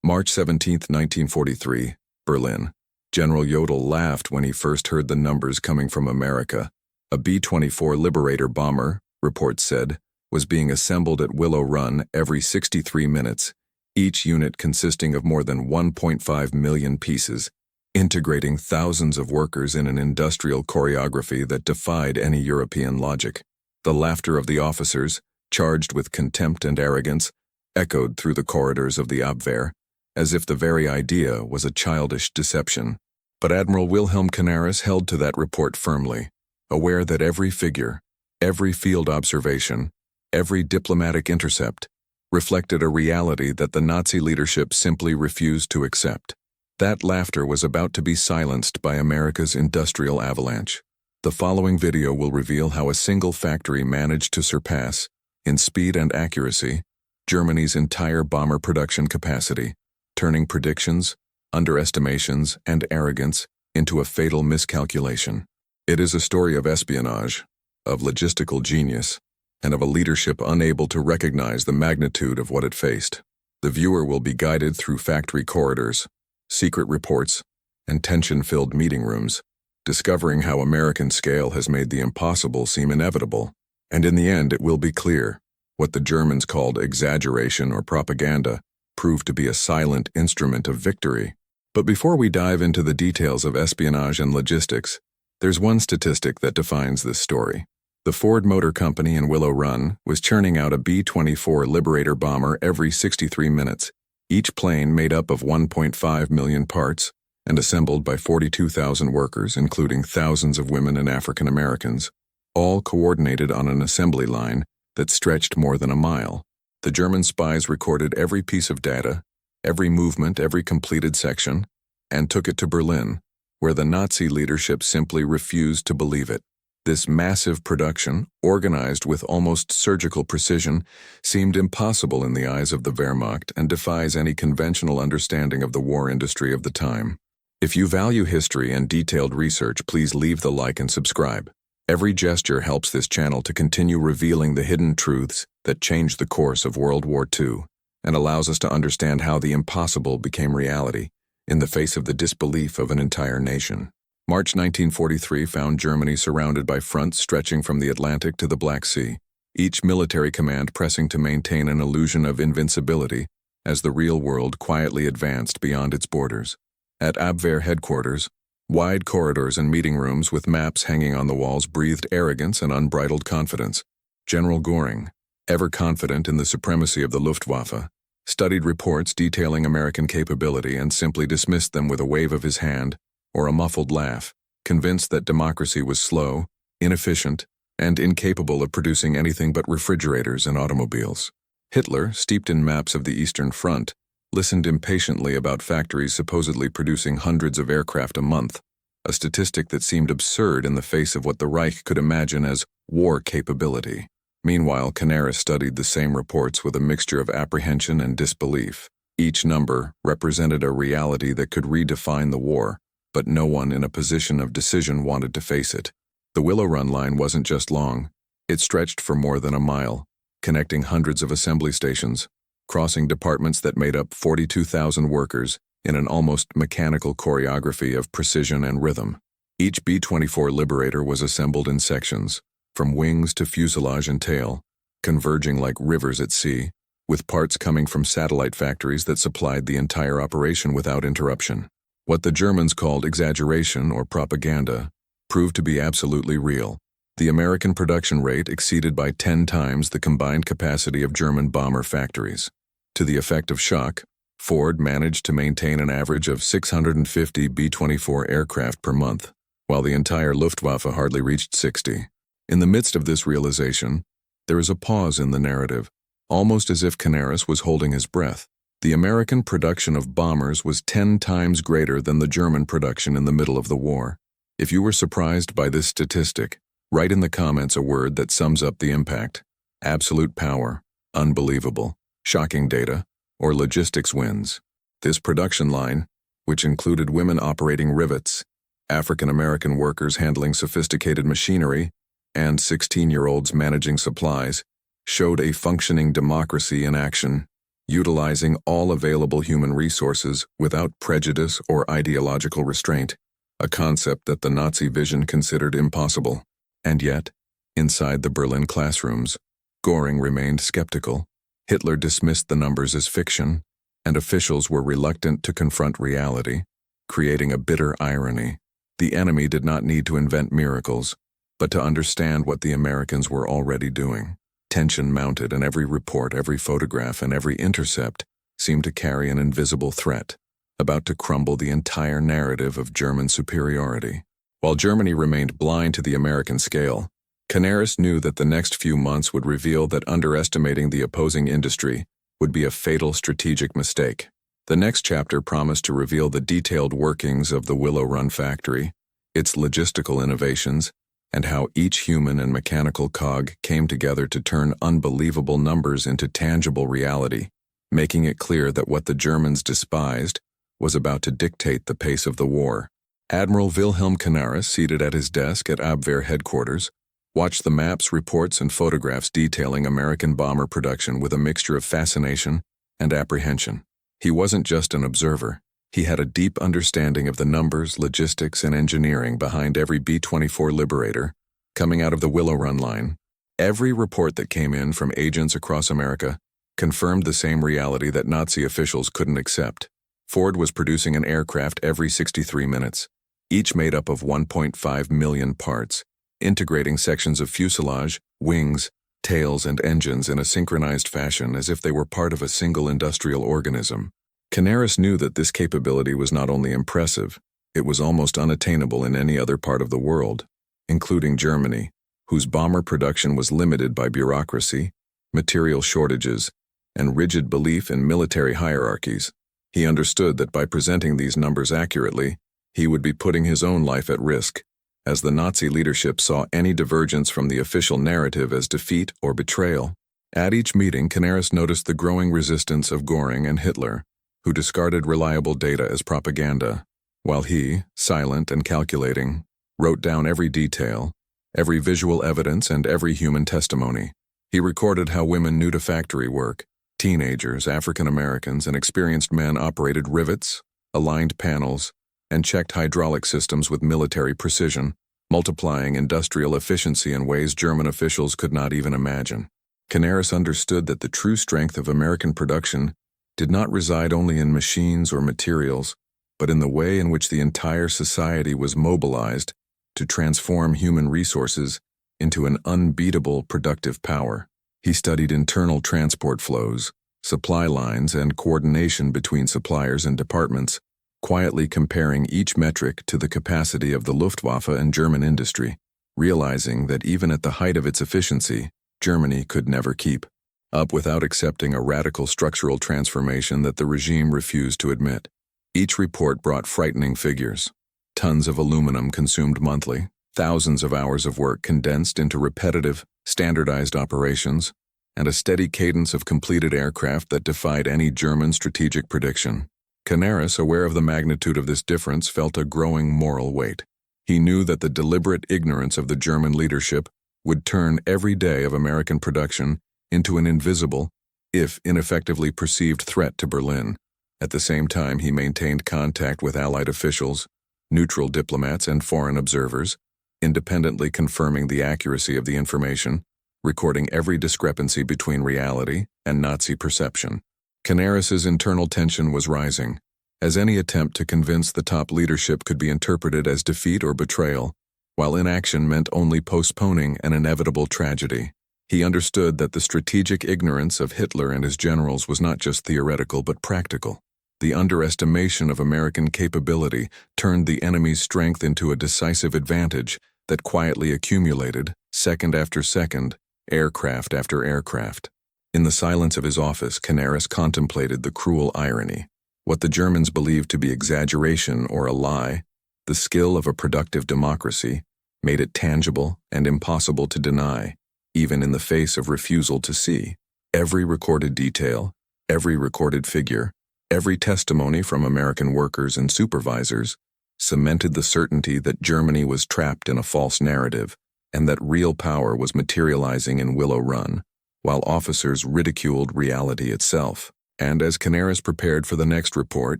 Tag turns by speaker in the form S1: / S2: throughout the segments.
S1: March 17, 1943, Berlin. General Jodl laughed when he first heard the numbers coming from America. A B-24 Liberator bomber, reports said, was being assembled at Willow Run every 63 minutes, each unit consisting of more than 1.5 million pieces, integrating thousands of workers in an industrial choreography that defied any European logic. The laughter of the officers, charged with contempt and arrogance, echoed through the corridors of the Abwehr, as if the very idea was a childish deception. But Admiral Wilhelm Canaris held to that report firmly, aware that every figure, every field observation, every diplomatic intercept reflected a reality that the Nazi leadership simply refused to accept. That laughter was about to be silenced by America's industrial avalanche. The following video will reveal how a single factory managed to surpass, in speed and accuracy, Germany's entire bomber production capacity, turning predictions, underestimations, and arrogance into a fatal miscalculation. It is a story of espionage, of logistical genius, and of a leadership unable to recognize the magnitude of what it faced. The viewer will be guided through factory corridors, secret reports, and tension-filled meeting rooms, discovering how American scale has made the impossible seem inevitable. And in the end, it will be clear what the Germans called exaggeration or propaganda proved to be a silent instrument of victory. But before we dive into the details of espionage and logistics, there's one statistic that defines this story. The Ford Motor Company in Willow Run was churning out a B-24 Liberator bomber every 63 minutes, each plane made up of 1.5 million parts and assembled by 42,000 workers, including thousands of women and African Americans, all coordinated on an assembly line that stretched more than a mile. The German spies recorded every piece of data, every movement, every completed section, and took it to Berlin, where the Nazi leadership simply refused to believe it. This massive production, organized with almost surgical precision, seemed impossible in the eyes of the Wehrmacht and defies any conventional understanding of the war industry of the time. If you value history and detailed research, please leave the like and subscribe. Every gesture helps this channel to continue revealing the hidden truths that changed the course of World War II and allows us to understand how the impossible became reality in the face of the disbelief of an entire nation. March 1943 found Germany surrounded by fronts stretching from the Atlantic to the Black Sea, each military command pressing to maintain an illusion of invincibility as the real world quietly advanced beyond its borders. At Abwehr headquarters, wide corridors and meeting rooms with maps hanging on the walls breathed arrogance and unbridled confidence. General Göring, ever confident in the supremacy of the Luftwaffe, studied reports detailing American capability and simply dismissed them with a wave of his hand or a muffled laugh, convinced that democracy was slow, inefficient, and incapable of producing anything but refrigerators and automobiles. Hitler, steeped in maps of the Eastern Front, listened impatiently about factories supposedly producing hundreds of aircraft a month, a statistic that seemed absurd in the face of what the Reich could imagine as war capability. Meanwhile, Canaris studied the same reports with a mixture of apprehension and disbelief. Each number represented a reality that could redefine the war, but no one in a position of decision wanted to face it. The Willow Run line wasn't just long. It stretched for more than a mile, connecting hundreds of assembly stations, crossing departments that made up 42,000 workers in an almost mechanical choreography of precision and rhythm. Each B-24 Liberator was assembled in sections, from wings to fuselage and tail, converging like rivers at sea, with parts coming from satellite factories that supplied the entire operation without interruption. What the Germans called exaggeration or propaganda proved to be absolutely real. The American production rate exceeded by 10 times the combined capacity of German bomber factories. To the effect of shock, Ford managed to maintain an average of 650 B-24 aircraft per month, while the entire Luftwaffe hardly reached 60. In the midst of this realization, there is a pause in the narrative, almost as if Canaris was holding his breath. The American production of bombers was 10 times greater than the German production in the middle of the war. If you were surprised by this statistic, write in the comments a word that sums up the impact: absolute power, unbelievable, shocking data, or logistics wins. This production line, which included women operating rivets, African American workers handling sophisticated machinery, and 16-year-olds managing supplies, showed a functioning democracy in action. utilizing all available human resources without prejudice or ideological restraint, a concept that the Nazi vision considered impossible. And yet, inside the Berlin classrooms, Göring remained skeptical. Hitler dismissed the numbers as fiction, and officials were reluctant to confront reality, creating a bitter irony. The enemy did not need to invent miracles, but to understand what the Americans were already doing. Tension mounted, and every report, every photograph, and every intercept seemed to carry an invisible threat, about to crumble the entire narrative of German superiority. While Germany remained blind to the American scale, Canaris knew that the next few months would reveal that underestimating the opposing industry would be a fatal strategic mistake. The next chapter promised to reveal the detailed workings of the Willow Run factory, its logistical innovations, and how each human and mechanical cog came together to turn unbelievable numbers into tangible reality, making it clear that what the Germans despised was about to dictate the pace of the war. Admiral Wilhelm Canaris, seated at his desk at Abwehr headquarters, watched the maps, reports, and photographs detailing American bomber production with a mixture of fascination and apprehension. He wasn't just an observer. He had a deep understanding of the numbers, logistics, and engineering behind every B-24 Liberator coming out of the Willow Run line. Every report that came in from agents across America confirmed the same reality that Nazi officials couldn't accept. Ford was producing an aircraft every 63 minutes, each made up of 1.5 million parts, integrating sections of fuselage, wings, tails, and engines in a synchronized fashion as if they were part of a single industrial organism. Canaris knew that this capability was not only impressive, it was almost unattainable in any other part of the world, including Germany, whose bomber production was limited by bureaucracy, material shortages, and rigid belief in military hierarchies. He understood that by presenting these numbers accurately, he would be putting his own life at risk, as the Nazi leadership saw any divergence from the official narrative as defeat or betrayal. At each meeting, Canaris noticed the growing resistance of Göring and Hitler, who discarded reliable data as propaganda, while he, silent and calculating, wrote down every detail, every visual evidence, and every human testimony. He recorded how women new to factory work, teenagers, African Americans, and experienced men operated rivets, aligned panels, and checked hydraulic systems with military precision, multiplying industrial efficiency in ways German officials could not even imagine. Canaris understood that the true strength of American production did not reside only in machines or materials, but in the way in which the entire society was mobilized to transform human resources into an unbeatable productive power. He studied internal transport flows, supply lines, and coordination between suppliers and departments, quietly comparing each metric to the capacity of the Luftwaffe and German industry, realizing that even at the height of its efficiency, Germany could never keep up without accepting a radical structural transformation that the regime refused to admit. Each report brought frightening figures. Tons of aluminum consumed monthly, thousands of hours of work condensed into repetitive, standardized operations, and a steady cadence of completed aircraft that defied any German strategic prediction. Canaris, aware of the magnitude of this difference, felt a growing moral weight. He knew that the deliberate ignorance of the German leadership would turn every day of American production into an invisible, if ineffectively perceived threat to Berlin. At the same time, he maintained contact with Allied officials, neutral diplomats, and foreign observers, independently confirming the accuracy of the information, recording every discrepancy between reality and Nazi perception. Canaris's internal tension was rising, as any attempt to convince the top leadership could be interpreted as defeat or betrayal, while inaction meant only postponing an inevitable tragedy. He understood that the strategic ignorance of Hitler and his generals was not just theoretical but practical. The underestimation of American capability turned the enemy's strength into a decisive advantage that quietly accumulated, second after second, aircraft after aircraft. In the silence of his office, Canaris contemplated the cruel irony. What the Germans believed to be exaggeration or a lie, the skill of a productive democracy, made it tangible and impossible to deny, even in the face of refusal to see. Every recorded detail, every recorded figure, every testimony from American workers and supervisors cemented the certainty that Germany was trapped in a false narrative and that real power was materializing in Willow Run, while officers ridiculed reality itself. And as Canaris prepared for the next report,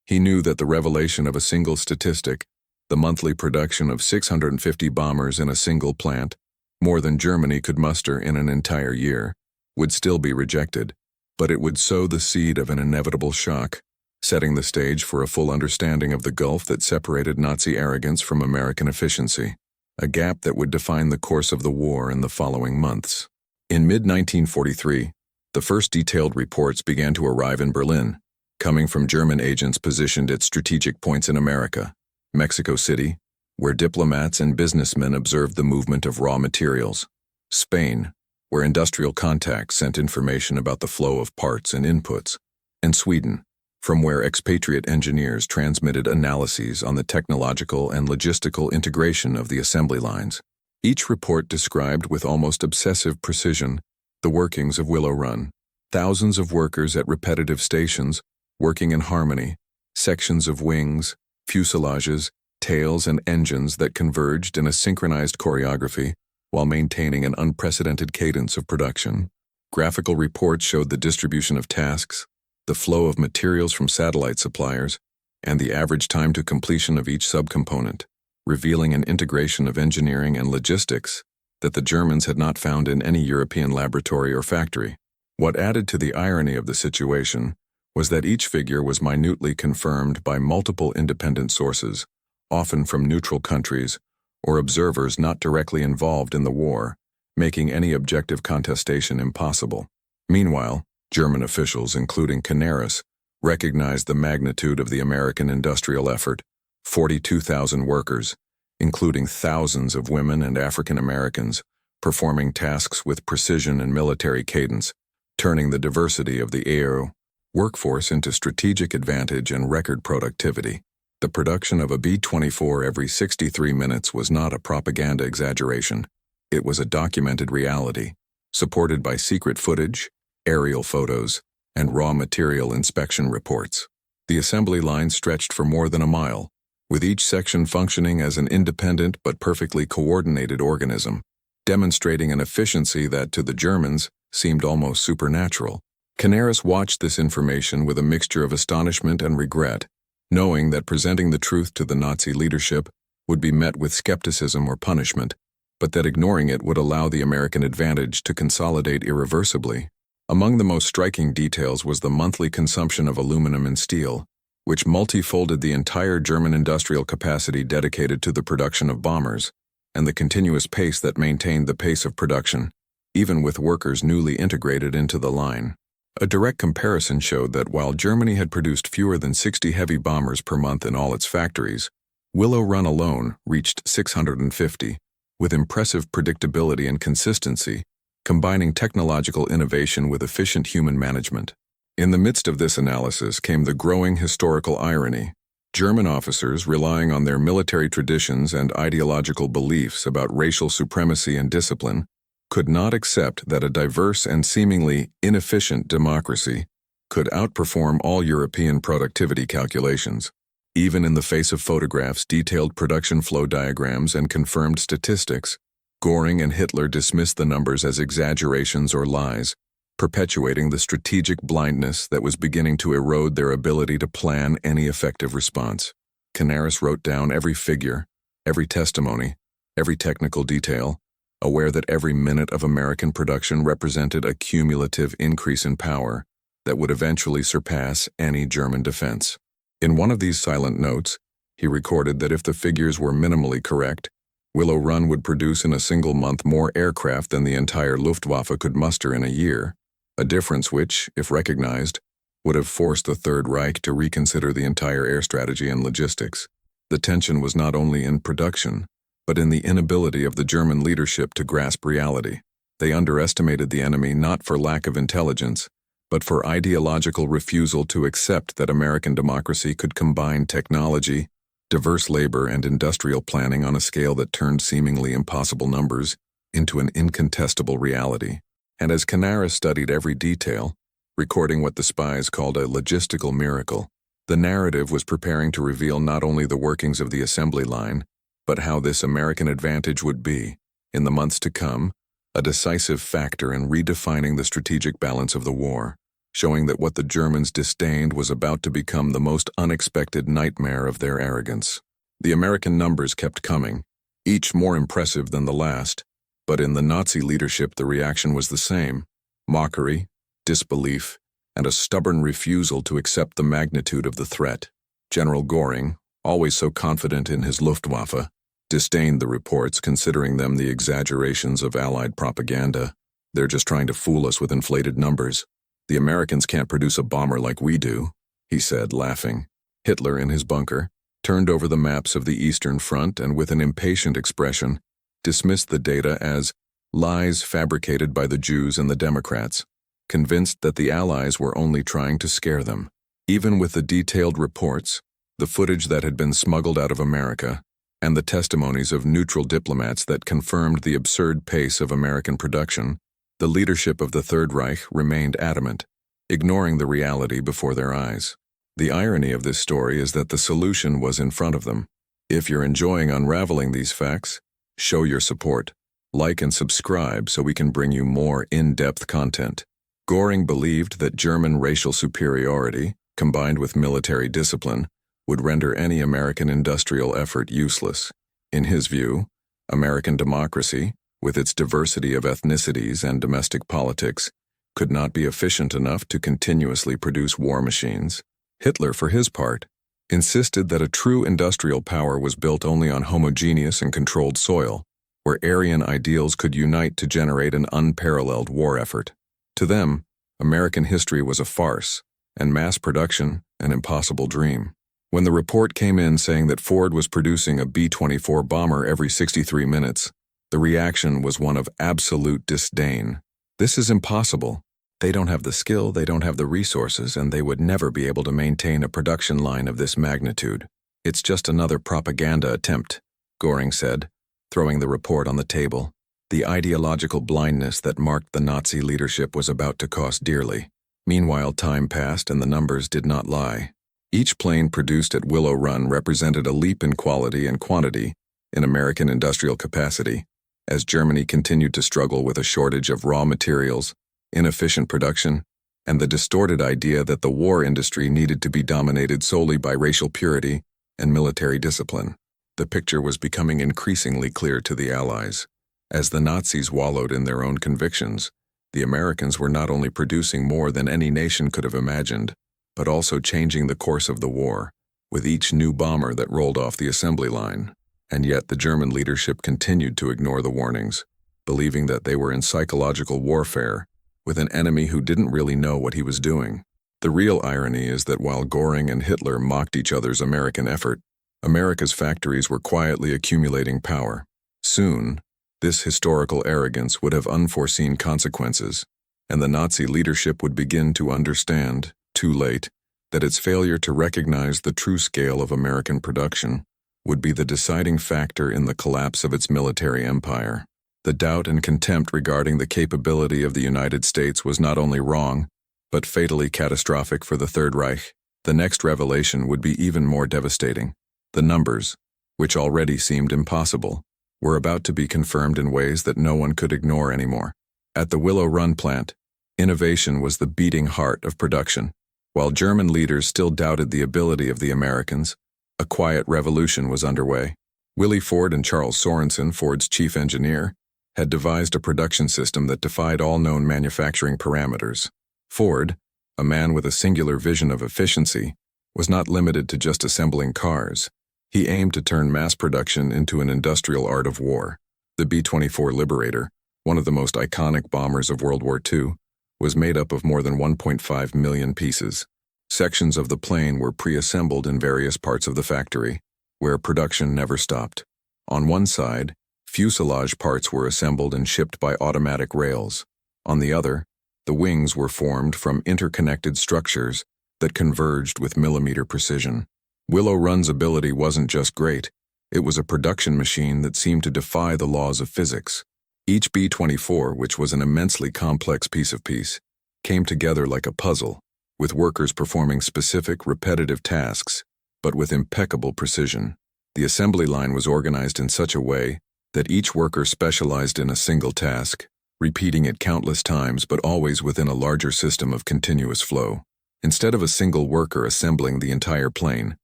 S1: he knew that the revelation of a single statistic, the monthly production of 650 bombers in a single plant, more than Germany could muster in an entire year, would still be rejected, but it would sow the seed of an inevitable shock, setting the stage for a full understanding of the gulf that separated Nazi arrogance from American efficiency, a gap that would define the course of the war in the following months. In mid-1943, the first detailed reports began to arrive in Berlin, coming from German agents positioned at strategic points in America, Mexico City, where diplomats and businessmen observed the movement of raw materials, Spain, where industrial contacts sent information about the flow of parts and inputs, and Sweden, from where expatriate engineers transmitted analyses on the technological and logistical integration of the assembly lines. Each report described with almost obsessive precision the workings of Willow Run, thousands of workers at repetitive stations, working in harmony, sections of wings, fuselages, tails, and engines that converged in a synchronized choreography while maintaining an unprecedented cadence of production. Graphical reports showed the distribution of tasks, the flow of materials from satellite suppliers, and the average time to completion of each subcomponent, revealing an integration of engineering and logistics that the Germans had not found in any European laboratory or factory. What added to the irony of the situation was that each figure was minutely confirmed by multiple independent sources, often from neutral countries or observers not directly involved in the war, making any objective contestation impossible. Meanwhile, German officials, including Canaris, recognized the magnitude of the American industrial effort: 42,000 workers, including thousands of women and African Americans, performing tasks with precision and military cadence, turning the diversity of the aero workforce into strategic advantage and record productivity. The production of a B-24 every 63 minutes was not a propaganda exaggeration. It was a documented reality, supported by secret footage, aerial photos, and raw material inspection reports. The assembly line stretched for more than a mile, with each section functioning as an independent but perfectly coordinated organism, demonstrating an efficiency that, to the Germans, seemed almost supernatural. Canaris watched this information with a mixture of astonishment and regret, knowing that presenting the truth to the Nazi leadership would be met with skepticism or punishment, but that ignoring it would allow the American advantage to consolidate irreversibly. Among the most striking details was the monthly consumption of aluminum and steel, which multifolded the entire German industrial capacity dedicated to the production of bombers, and the continuous pace that maintained the pace of production, even with workers newly integrated into the line. A direct comparison showed that while Germany had produced fewer than 60 heavy bombers per month in all its factories, Willow Run alone reached 650, with impressive predictability and consistency, combining technological innovation with efficient human management. In the midst of this analysis came the growing historical irony. German officers, relying on their military traditions and ideological beliefs about racial supremacy and discipline, could not accept that a diverse and seemingly inefficient democracy could outperform all European productivity calculations. Even in the face of photographs, detailed production flow diagrams, and confirmed statistics, Göring and Hitler dismissed the numbers as exaggerations or lies, perpetuating the strategic blindness that was beginning to erode their ability to plan any effective response. Canaris wrote down every figure, every testimony, every technical detail, aware that every minute of American production represented a cumulative increase in power that would eventually surpass any German defense. In one of these silent notes, he recorded that if the figures were minimally correct, Willow Run would produce in a single month more aircraft than the entire Luftwaffe could muster in a year, a difference which, if recognized, would have forced the Third Reich to reconsider the entire air strategy and logistics. The tension was not only in production, but in the inability of the German leadership to grasp reality. They underestimated the enemy not for lack of intelligence, but for ideological refusal to accept that American democracy could combine technology, diverse labor, and industrial planning on a scale that turned seemingly impossible numbers into an incontestable reality. And as Canaris studied every detail, recording what the Spies called a logistical miracle, the narrative was preparing to reveal not only the workings of the assembly line, but how this American advantage would be, in the months to come, a decisive factor in redefining the strategic balance of the war. showing that what the Germans disdained was about to become the most unexpected nightmare of their arrogance. The American numbers kept coming, each more impressive than the last, but in the Nazi leadership the reaction was the same: mockery, disbelief, and a stubborn refusal to accept the magnitude of the threat. General Göring, always so confident in his Luftwaffe, disdained the reports, considering them the exaggerations of Allied propaganda. "They're just trying to fool us with inflated numbers. The Americans can't produce a bomber like we do," he said, laughing. Hitler, in his bunker, turned over the maps of the Eastern Front and, with an impatient expression, dismissed the data as lies fabricated by the Jews and the Democrats, convinced that the Allies were only trying to scare them. Even with the detailed reports, the footage that had been smuggled out of America, and the testimonies of neutral diplomats that confirmed the absurd pace of American production, the leadership of the Third Reich remained adamant, ignoring the reality before their eyes. The irony of this story is that the solution was in front of them. If you're enjoying unraveling these facts, show your support. Like and subscribe so we can bring you more in-depth content. Göring believed that German racial superiority, combined with military discipline, would render any American industrial effort useless. In his view, American democracy, with its diversity of ethnicities and domestic politics, could not be efficient enough to continuously produce war machines. Hitler, for his part, insisted that a true industrial power was built only on homogeneous and controlled soil, where Aryan ideals could unite to generate an unparalleled war effort. To them, American history was a farce, and mass production an impossible dream. When the report came in saying that Ford was producing a B-24 bomber every 63 minutes, the reaction was one of absolute disdain. This is impossible. They don't have the skill, they don't have the resources, and they would never be able to maintain a production line of this magnitude. It's just another propaganda attempt, Göring said, throwing the report on the table. The ideological blindness that marked the Nazi leadership was about to cost dearly. Meanwhile, time passed and the numbers did not lie. Each plane produced at Willow Run represented a leap in quality and quantity in American industrial capacity, as Germany continued to struggle with a shortage of raw materials, inefficient production, and the distorted idea that the war industry needed to be dominated solely by racial purity and military discipline. The picture was becoming increasingly clear to the Allies. As the Nazis wallowed in their own convictions, the Americans were not only producing more than any nation could have imagined, but also changing the course of the war, with each new bomber that rolled off the assembly line. And yet the German leadership continued to ignore the warnings, believing that they were in psychological warfare with an enemy who didn't really know what he was doing. The real irony is that while Göring and Hitler mocked each other's American effort, America's factories were quietly accumulating power. Soon, this historical arrogance would have unforeseen consequences, and the Nazi leadership would begin to understand, too late, that its failure to recognize the true scale of American production would be the deciding factor in the collapse of its military empire. The doubt and contempt regarding the capability of the United States was not only wrong, but fatally catastrophic for the Third Reich. The next revelation would be even more devastating. The numbers, which already seemed impossible, were about to be confirmed in ways that no one could ignore anymore. At the Willow Run plant, innovation was the beating heart of production. While German leaders still doubted the ability of the Americans, a quiet revolution was underway. Willie Ford and Charles Sorensen, Ford's chief engineer, had devised a production system that defied all known manufacturing parameters. Ford, a man with a singular vision of efficiency, was not limited to just assembling cars. He aimed to turn mass production into an industrial art of war. The B-24 Liberator, one of the most iconic bombers of World War II, was made up of more than 1.5 million pieces. Sections of the plane were pre-assembled in various parts of the factory, where production never stopped. On one side, fuselage parts were assembled and shipped by automatic rails. On the other, the wings were formed from interconnected structures that converged with millimeter precision. Willow Run's ability wasn't just great, it was a production machine that seemed to defy the laws of physics. Each B-24, which was an immensely complex piece, came together like a puzzle, with workers performing specific, repetitive tasks, but with impeccable precision. The assembly line was organized in such a way that each worker specialized in a single task, repeating it countless times but always within a larger system of continuous flow. Instead of a single worker assembling the entire plane,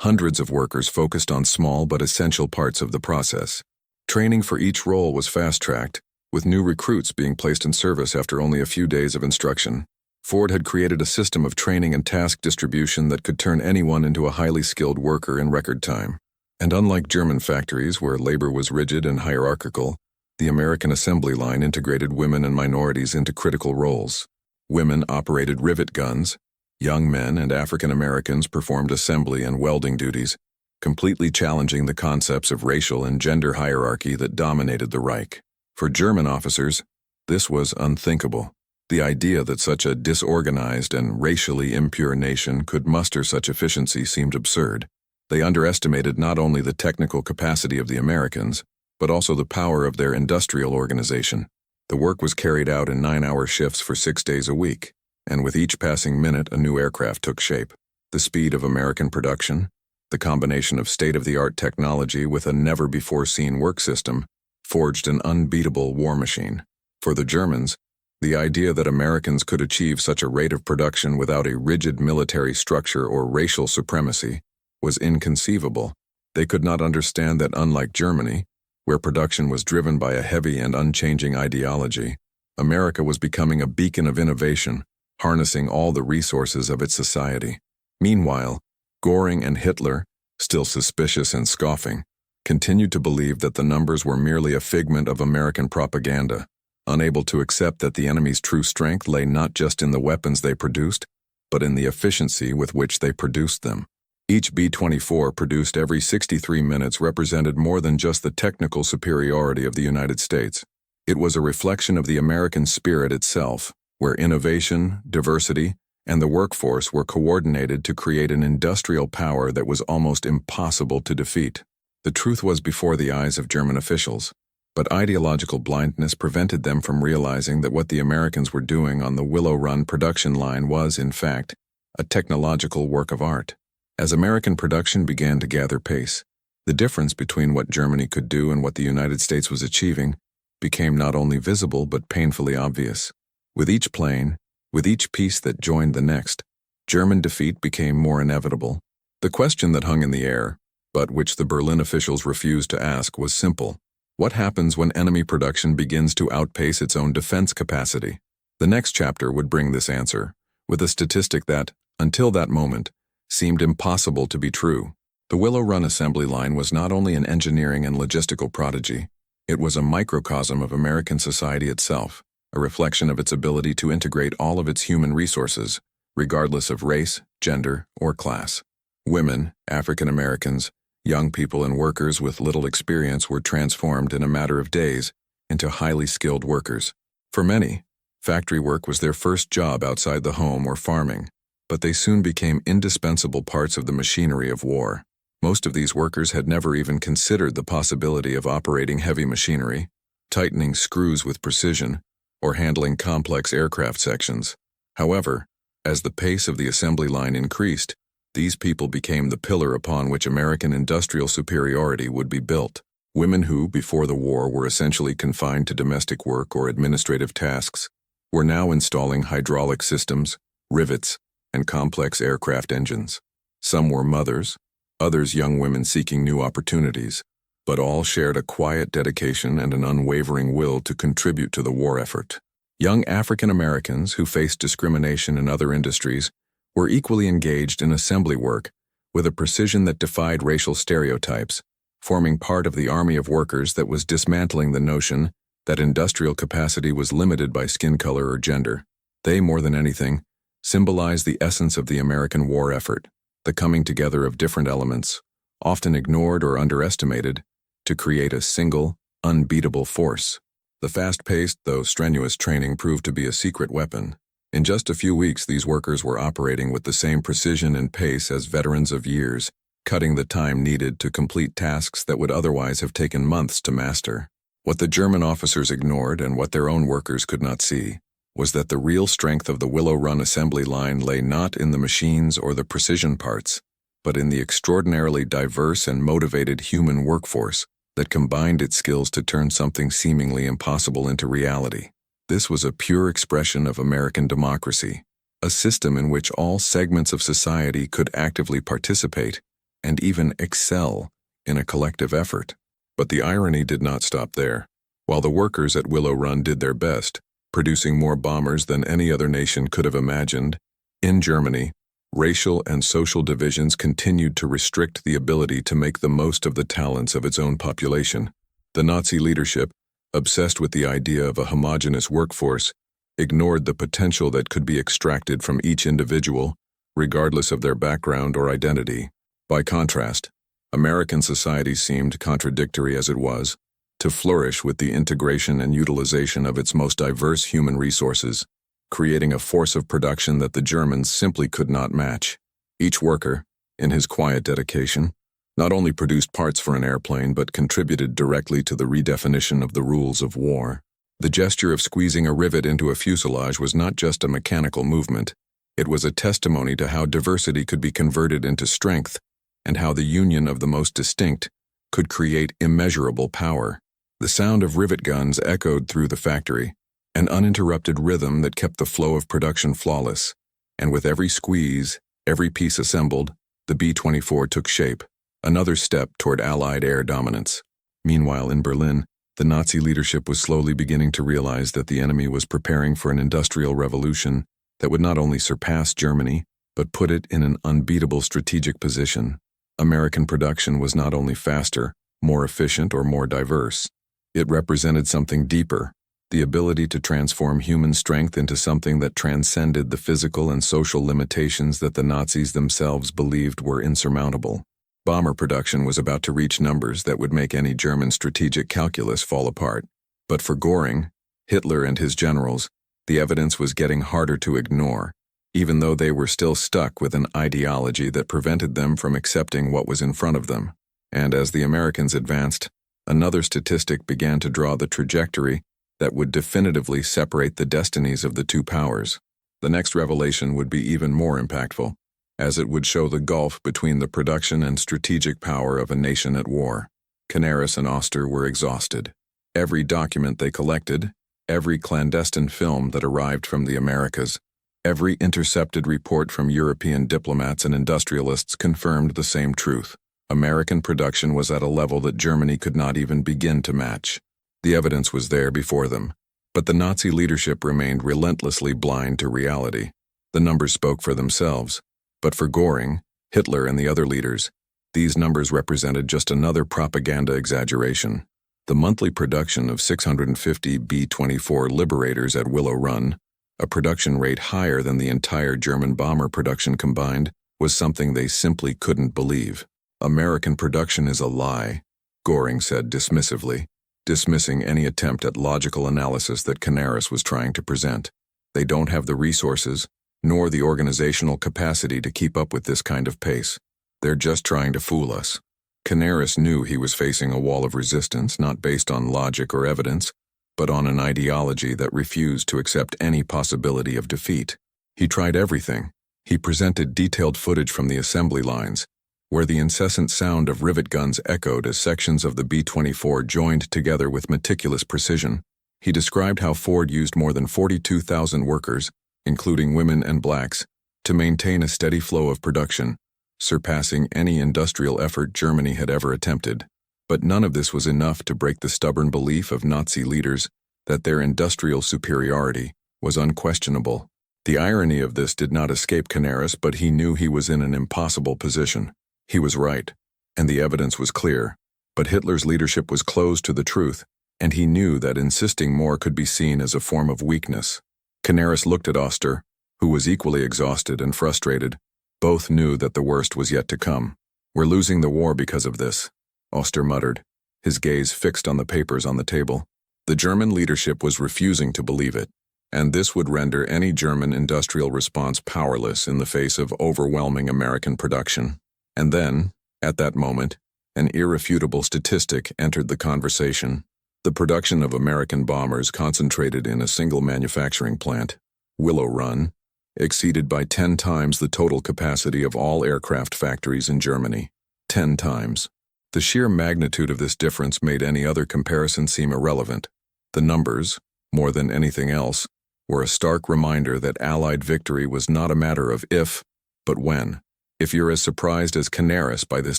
S1: hundreds of workers focused on small but essential parts of the process. Training for each role was fast-tracked, with new recruits being placed in service after only a few days of instruction. Ford had created a system of training and task distribution that could turn anyone into a highly skilled worker in record time. And unlike German factories where labor was rigid and hierarchical, the American assembly line integrated women and minorities into critical roles. Women operated rivet guns, young men and African Americans performed assembly and welding duties, completely challenging the concepts of racial and gender hierarchy that dominated the Reich. For German officers, this was unthinkable. The idea that such a disorganized and racially impure nation could muster such efficiency seemed absurd. They underestimated not only the technical capacity of the Americans, but also the power of their industrial organization. The work was carried out in 9-hour shifts for 6 days a week, and with each passing minute a new aircraft took shape. The speed of American production, the combination of state-of-the-art technology with a never-before-seen work system, forged an unbeatable war machine. For the Germans, the idea that Americans could achieve such a rate of production without a rigid military structure or racial supremacy was inconceivable. They could not understand that unlike Germany, where production was driven by a heavy and unchanging ideology, America was becoming a beacon of innovation, harnessing all the resources of its society. Meanwhile, Göring and Hitler, still suspicious and scoffing, continued to believe that the numbers were merely a figment of American propaganda, unable to accept that the enemy's true strength lay not just in the weapons they produced, but in the efficiency with which they produced them. Each B-24 produced every 63 minutes represented more than just the technical superiority of the United States. It was a reflection of the American spirit itself, where innovation, diversity, and the workforce were coordinated to create an industrial power that was almost impossible to defeat. The truth was before the eyes of German officials, but ideological blindness prevented them from realizing that what the Americans were doing on the Willow Run production line was, in fact, a technological work of art. As American production began to gather pace, the difference between what Germany could do and what the United States was achieving became not only visible but painfully obvious. With each plane, with each piece that joined the next, German defeat became more inevitable. The question that hung in the air, but which the Berlin officials refused to ask, was simple. What happens when enemy production begins to outpace its own defense capacity? The next chapter would bring this answer, with a statistic that, until that moment, seemed impossible to be true. The Willow Run assembly line was not only an engineering and logistical prodigy, it was a microcosm of American society itself, a reflection of its ability to integrate all of its human resources, regardless of race, gender, or class. Women, African Americans, young people and workers with little experience were transformed in a matter of days into highly skilled workers. For many, factory work was their first job outside the home or farming, but they soon became indispensable parts of the machinery of war. Most of these workers had never even considered the possibility of operating heavy machinery, tightening screws with precision, or handling complex aircraft sections. However, as the pace of the assembly line increased, these people became the pillar upon which American industrial superiority would be built. Women who, before the war, were essentially confined to domestic work or administrative tasks, were now installing hydraulic systems, rivets, and complex aircraft engines. Some were mothers, others young women seeking new opportunities, but all shared a quiet dedication and an unwavering will to contribute to the war effort. Young African Americans who faced discrimination in other industries were equally engaged in assembly work with a precision that defied racial stereotypes, forming part of the army of workers that was dismantling the notion that industrial capacity was limited by skin color or gender. They, more than anything, symbolized the essence of the American war effort, the coming together of different elements, often ignored or underestimated, to create a single, unbeatable force. The fast-paced, though strenuous training proved to be a secret weapon. In just a few weeks, these workers were operating with the same precision and pace as veterans of years, cutting the time needed to complete tasks that would otherwise have taken months to master. What the German officers ignored and what their own workers could not see was that the real strength of the Willow Run assembly line lay not in the machines or the precision parts, but in the extraordinarily diverse and motivated human workforce that combined its skills to turn something seemingly impossible into reality. This was a pure expression of American democracy, a system in which all segments of society could actively participate and even excel in a collective effort. But the irony did not stop there. While the workers at Willow Run did their best, producing more bombers than any other nation could have imagined, in Germany, racial and social divisions continued to restrict the ability to make the most of the talents of its own population. The Nazi leadership, obsessed with the idea of a homogeneous workforce, ignored the potential that could be extracted from each individual, regardless of their background or identity. By contrast, American society seemed, contradictory as it was, to flourish with the integration and utilization of its most diverse human resources, creating a force of production that the Germans simply could not match. Each worker, in his quiet dedication, not only produced parts for an airplane but contributed directly to the redefinition of the rules of war. The gesture of squeezing a rivet into a fuselage was not just a mechanical movement. It was a testimony to how diversity could be converted into strength and how the union of the most distinct could create immeasurable power. The sound of rivet guns echoed through the factory, an uninterrupted rhythm that kept the flow of production flawless. And with every squeeze, every piece assembled, the B-24 took shape, another step toward Allied air dominance. Meanwhile, in Berlin, the Nazi leadership was slowly beginning to realize that the enemy was preparing for an industrial revolution that would not only surpass Germany, but put it in an unbeatable strategic position. American production was not only faster, more efficient, or more diverse. It represented something deeper, the ability to transform human strength into something that transcended the physical and social limitations that the Nazis themselves believed were insurmountable. Bomber production was about to reach numbers that would make any German strategic calculus fall apart. But for Göring, Hitler, and his generals, the evidence was getting harder to ignore, even though they were still stuck with an ideology that prevented them from accepting what was in front of them. And as the Americans advanced, another statistic began to draw the trajectory that would definitively separate the destinies of the two powers. The next revelation would be even more impactful, as it would show the gulf between the production and strategic power of a nation at war. Canaris and Oster were exhausted. Every document they collected, every clandestine film that arrived from the Americas, every intercepted report from European diplomats and industrialists confirmed the same truth. American production was at a level that Germany could not even begin to match. The evidence was there before them, but the Nazi leadership remained relentlessly blind to reality. The numbers spoke for themselves, but for Göring, Hitler, and the other leaders, these numbers represented just another propaganda exaggeration. The monthly production of 650 B-24 Liberators at Willow Run, a production rate higher than the entire German bomber production combined, was something they simply couldn't believe. American production is a lie, Göring said dismissively, dismissing any attempt at logical analysis that Canaris was trying to present. They don't have the resources, nor the organizational capacity to keep up with this kind of pace. They're just trying to fool us. Canaris knew he was facing a wall of resistance not based on logic or evidence, but on an ideology that refused to accept any possibility of defeat. He tried everything. He presented detailed footage from the assembly lines, where the incessant sound of rivet guns echoed as sections of the B-24 joined together with meticulous precision. He described how Ford used more than 42,000 workers, including women and blacks, to maintain a steady flow of production, surpassing any industrial effort Germany had ever attempted. But none of this was enough to break the stubborn belief of Nazi leaders that their industrial superiority was unquestionable. The irony of this did not escape Canaris, but he knew he was in an impossible position. He was right, and the evidence was clear, but Hitler's leadership was closed to the truth, and he knew that insisting more could be seen as a form of weakness. Canaris looked at Oster, who was equally exhausted and frustrated. Both knew that the worst was yet to come. "We're losing the war because of this," Oster muttered, his gaze fixed on the papers on the table. The German leadership was refusing to believe it, and this would render any German industrial response powerless in the face of overwhelming American production. And then, at that moment, an irrefutable statistic entered the conversation. The production of American bombers concentrated in a single manufacturing plant, Willow Run, exceeded by 10 times the total capacity of all aircraft factories in Germany. 10 times. The sheer magnitude of this difference made any other comparison seem irrelevant. The numbers, more than anything else, were a stark reminder that Allied victory was not a matter of if, but when. If you're as surprised as Canaris by this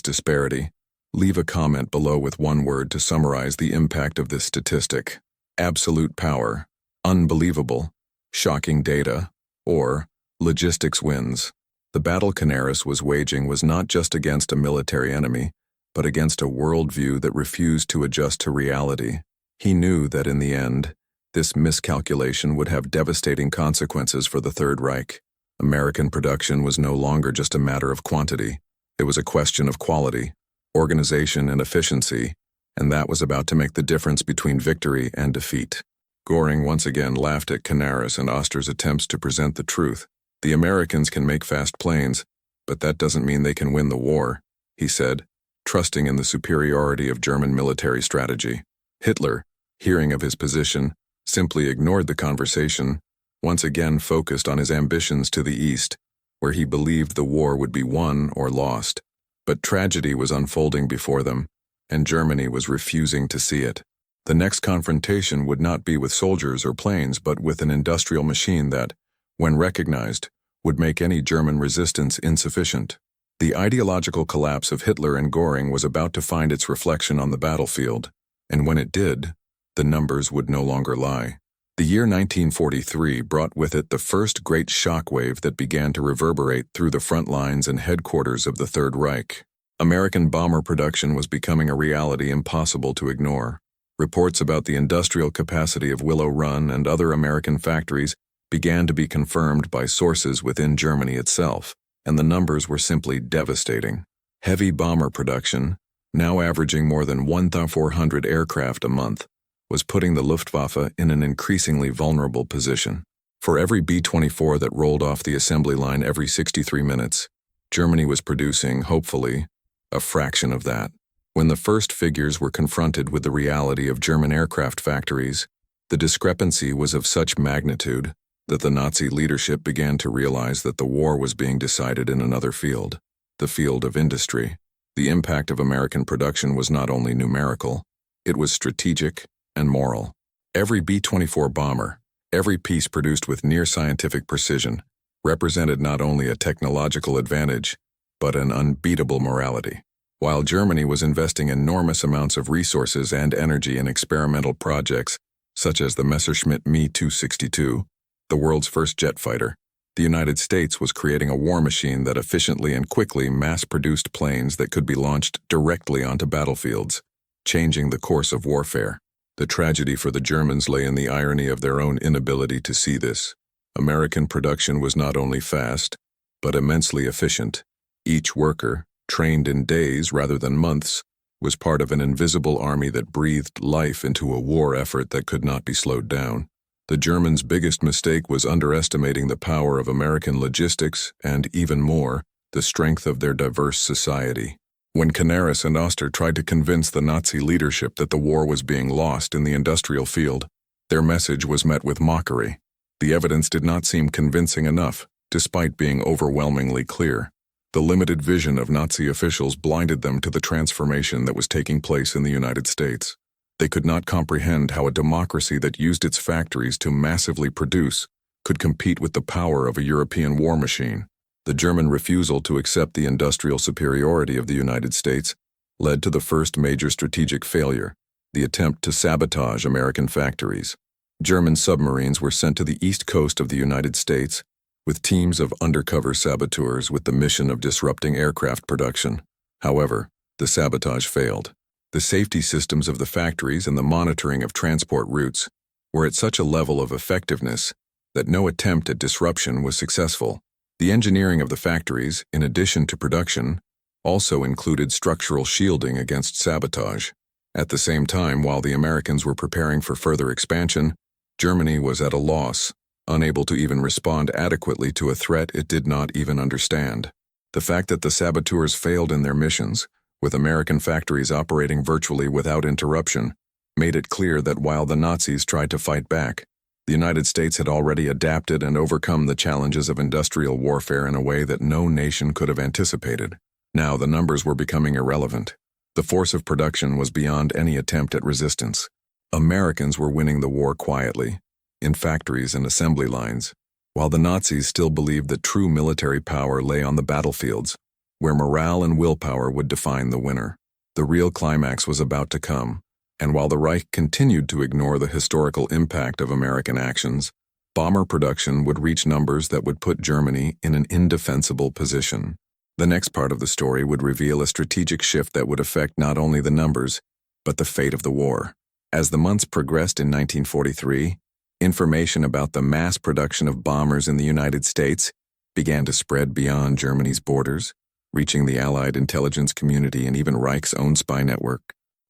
S1: disparity, leave a comment below with one word to summarize the impact of this statistic: absolute power, unbelievable, shocking data, or logistics wins. The battle Canaris was waging was not just against a military enemy, but against a worldview that refused to adjust to reality. He knew that in the end, this miscalculation would have devastating consequences for the Third Reich. American production was no longer just a matter of quantity. It was a question of quality, organization, and efficiency, and that was about to make the difference between victory and defeat. Göring once again laughed at Canaris and Oster's attempts to present the truth. The Americans can make fast planes, but that doesn't mean they can win the war, he said, trusting in the superiority of German military strategy. Hitler, hearing of his position, simply ignored the conversation, once again focused on his ambitions to the east, where he believed the war would be won or lost. But tragedy was unfolding before them, and Germany was refusing to see it. The next confrontation would not be with soldiers or planes, but with an industrial machine that, when recognized, would make any German resistance insufficient. The ideological collapse of Hitler and Göring was about to find its reflection on the battlefield, and when it did, the numbers would no longer lie. The year 1943 brought with it the first great shockwave that began to reverberate through the front lines and headquarters of the Third Reich. American bomber production was becoming a reality impossible to ignore. Reports about the industrial capacity of Willow Run and other American factories began to be confirmed by sources within Germany itself, and the numbers were simply devastating. Heavy bomber production, now averaging more than 1,400 aircraft a month, was putting the Luftwaffe in an increasingly vulnerable position. For every B-24 that rolled off the assembly line every 63 minutes, Germany was producing, hopefully, a fraction of that. When the first figures were confronted with the reality of German aircraft factories, the discrepancy was of such magnitude that the Nazi leadership began to realize that the war was being decided in another field, the field of industry. The impact of American production was not only numerical, it was strategic and moral. Every B-24 bomber, every piece produced with near-scientific precision, represented not only a technological advantage, but an unbeatable morality. While Germany was investing enormous amounts of resources and energy in experimental projects, such as the Messerschmitt Me-262, the world's first jet fighter, the United States was creating a war machine that efficiently and quickly mass-produced planes that could be launched directly onto battlefields, changing the course of warfare. The tragedy for the Germans lay in the irony of their own inability to see this. American production was not only fast, but immensely efficient. Each worker, trained in days rather than months, was part of an invisible army that breathed life into a war effort that could not be slowed down. The Germans' biggest mistake was underestimating the power of American logistics and, even more, the strength of their diverse society. When Canaris and Oster tried to convince the Nazi leadership that the war was being lost in the industrial field, their message was met with mockery. The evidence did not seem convincing enough, despite being overwhelmingly clear. The limited vision of Nazi officials blinded them to the transformation that was taking place in the United States. They could not comprehend how a democracy that used its factories to massively produce could compete with the power of a European war machine. The German refusal to accept the industrial superiority of the United States led to the first major strategic failure, the attempt to sabotage American factories. German submarines were sent to the east coast of the United States with teams of undercover saboteurs with the mission of disrupting aircraft production. However, the sabotage failed. The safety systems of the factories and the monitoring of transport routes were at such a level of effectiveness that no attempt at disruption was successful. The engineering of the factories, in addition to production, also included structural shielding against sabotage. At the same time, while the Americans were preparing for further expansion, Germany was at a loss, unable to even respond adequately to a threat it did not even understand. The fact that the saboteurs failed in their missions, with American factories operating virtually without interruption, made it clear that while the Nazis tried to fight back, the United States had already adapted and overcome the challenges of industrial warfare in a way that no nation could have anticipated. Now the numbers were becoming irrelevant. The force of production was beyond any attempt at resistance. Americans were winning the war quietly, in factories and assembly lines, while the Nazis still believed that true military power lay on the battlefields, where morale and willpower would define the winner. The real climax was about to come, and while the Reich continued to ignore the historical impact of American actions, bomber production would reach numbers that would put Germany in an indefensible position. The next part of the story would reveal a strategic shift that would affect not only the numbers, but the fate of the war. As the months progressed in 1943, information about the mass production of bombers in the United States began to spread beyond Germany's borders, reaching the Allied intelligence community and even Reich's own spy network.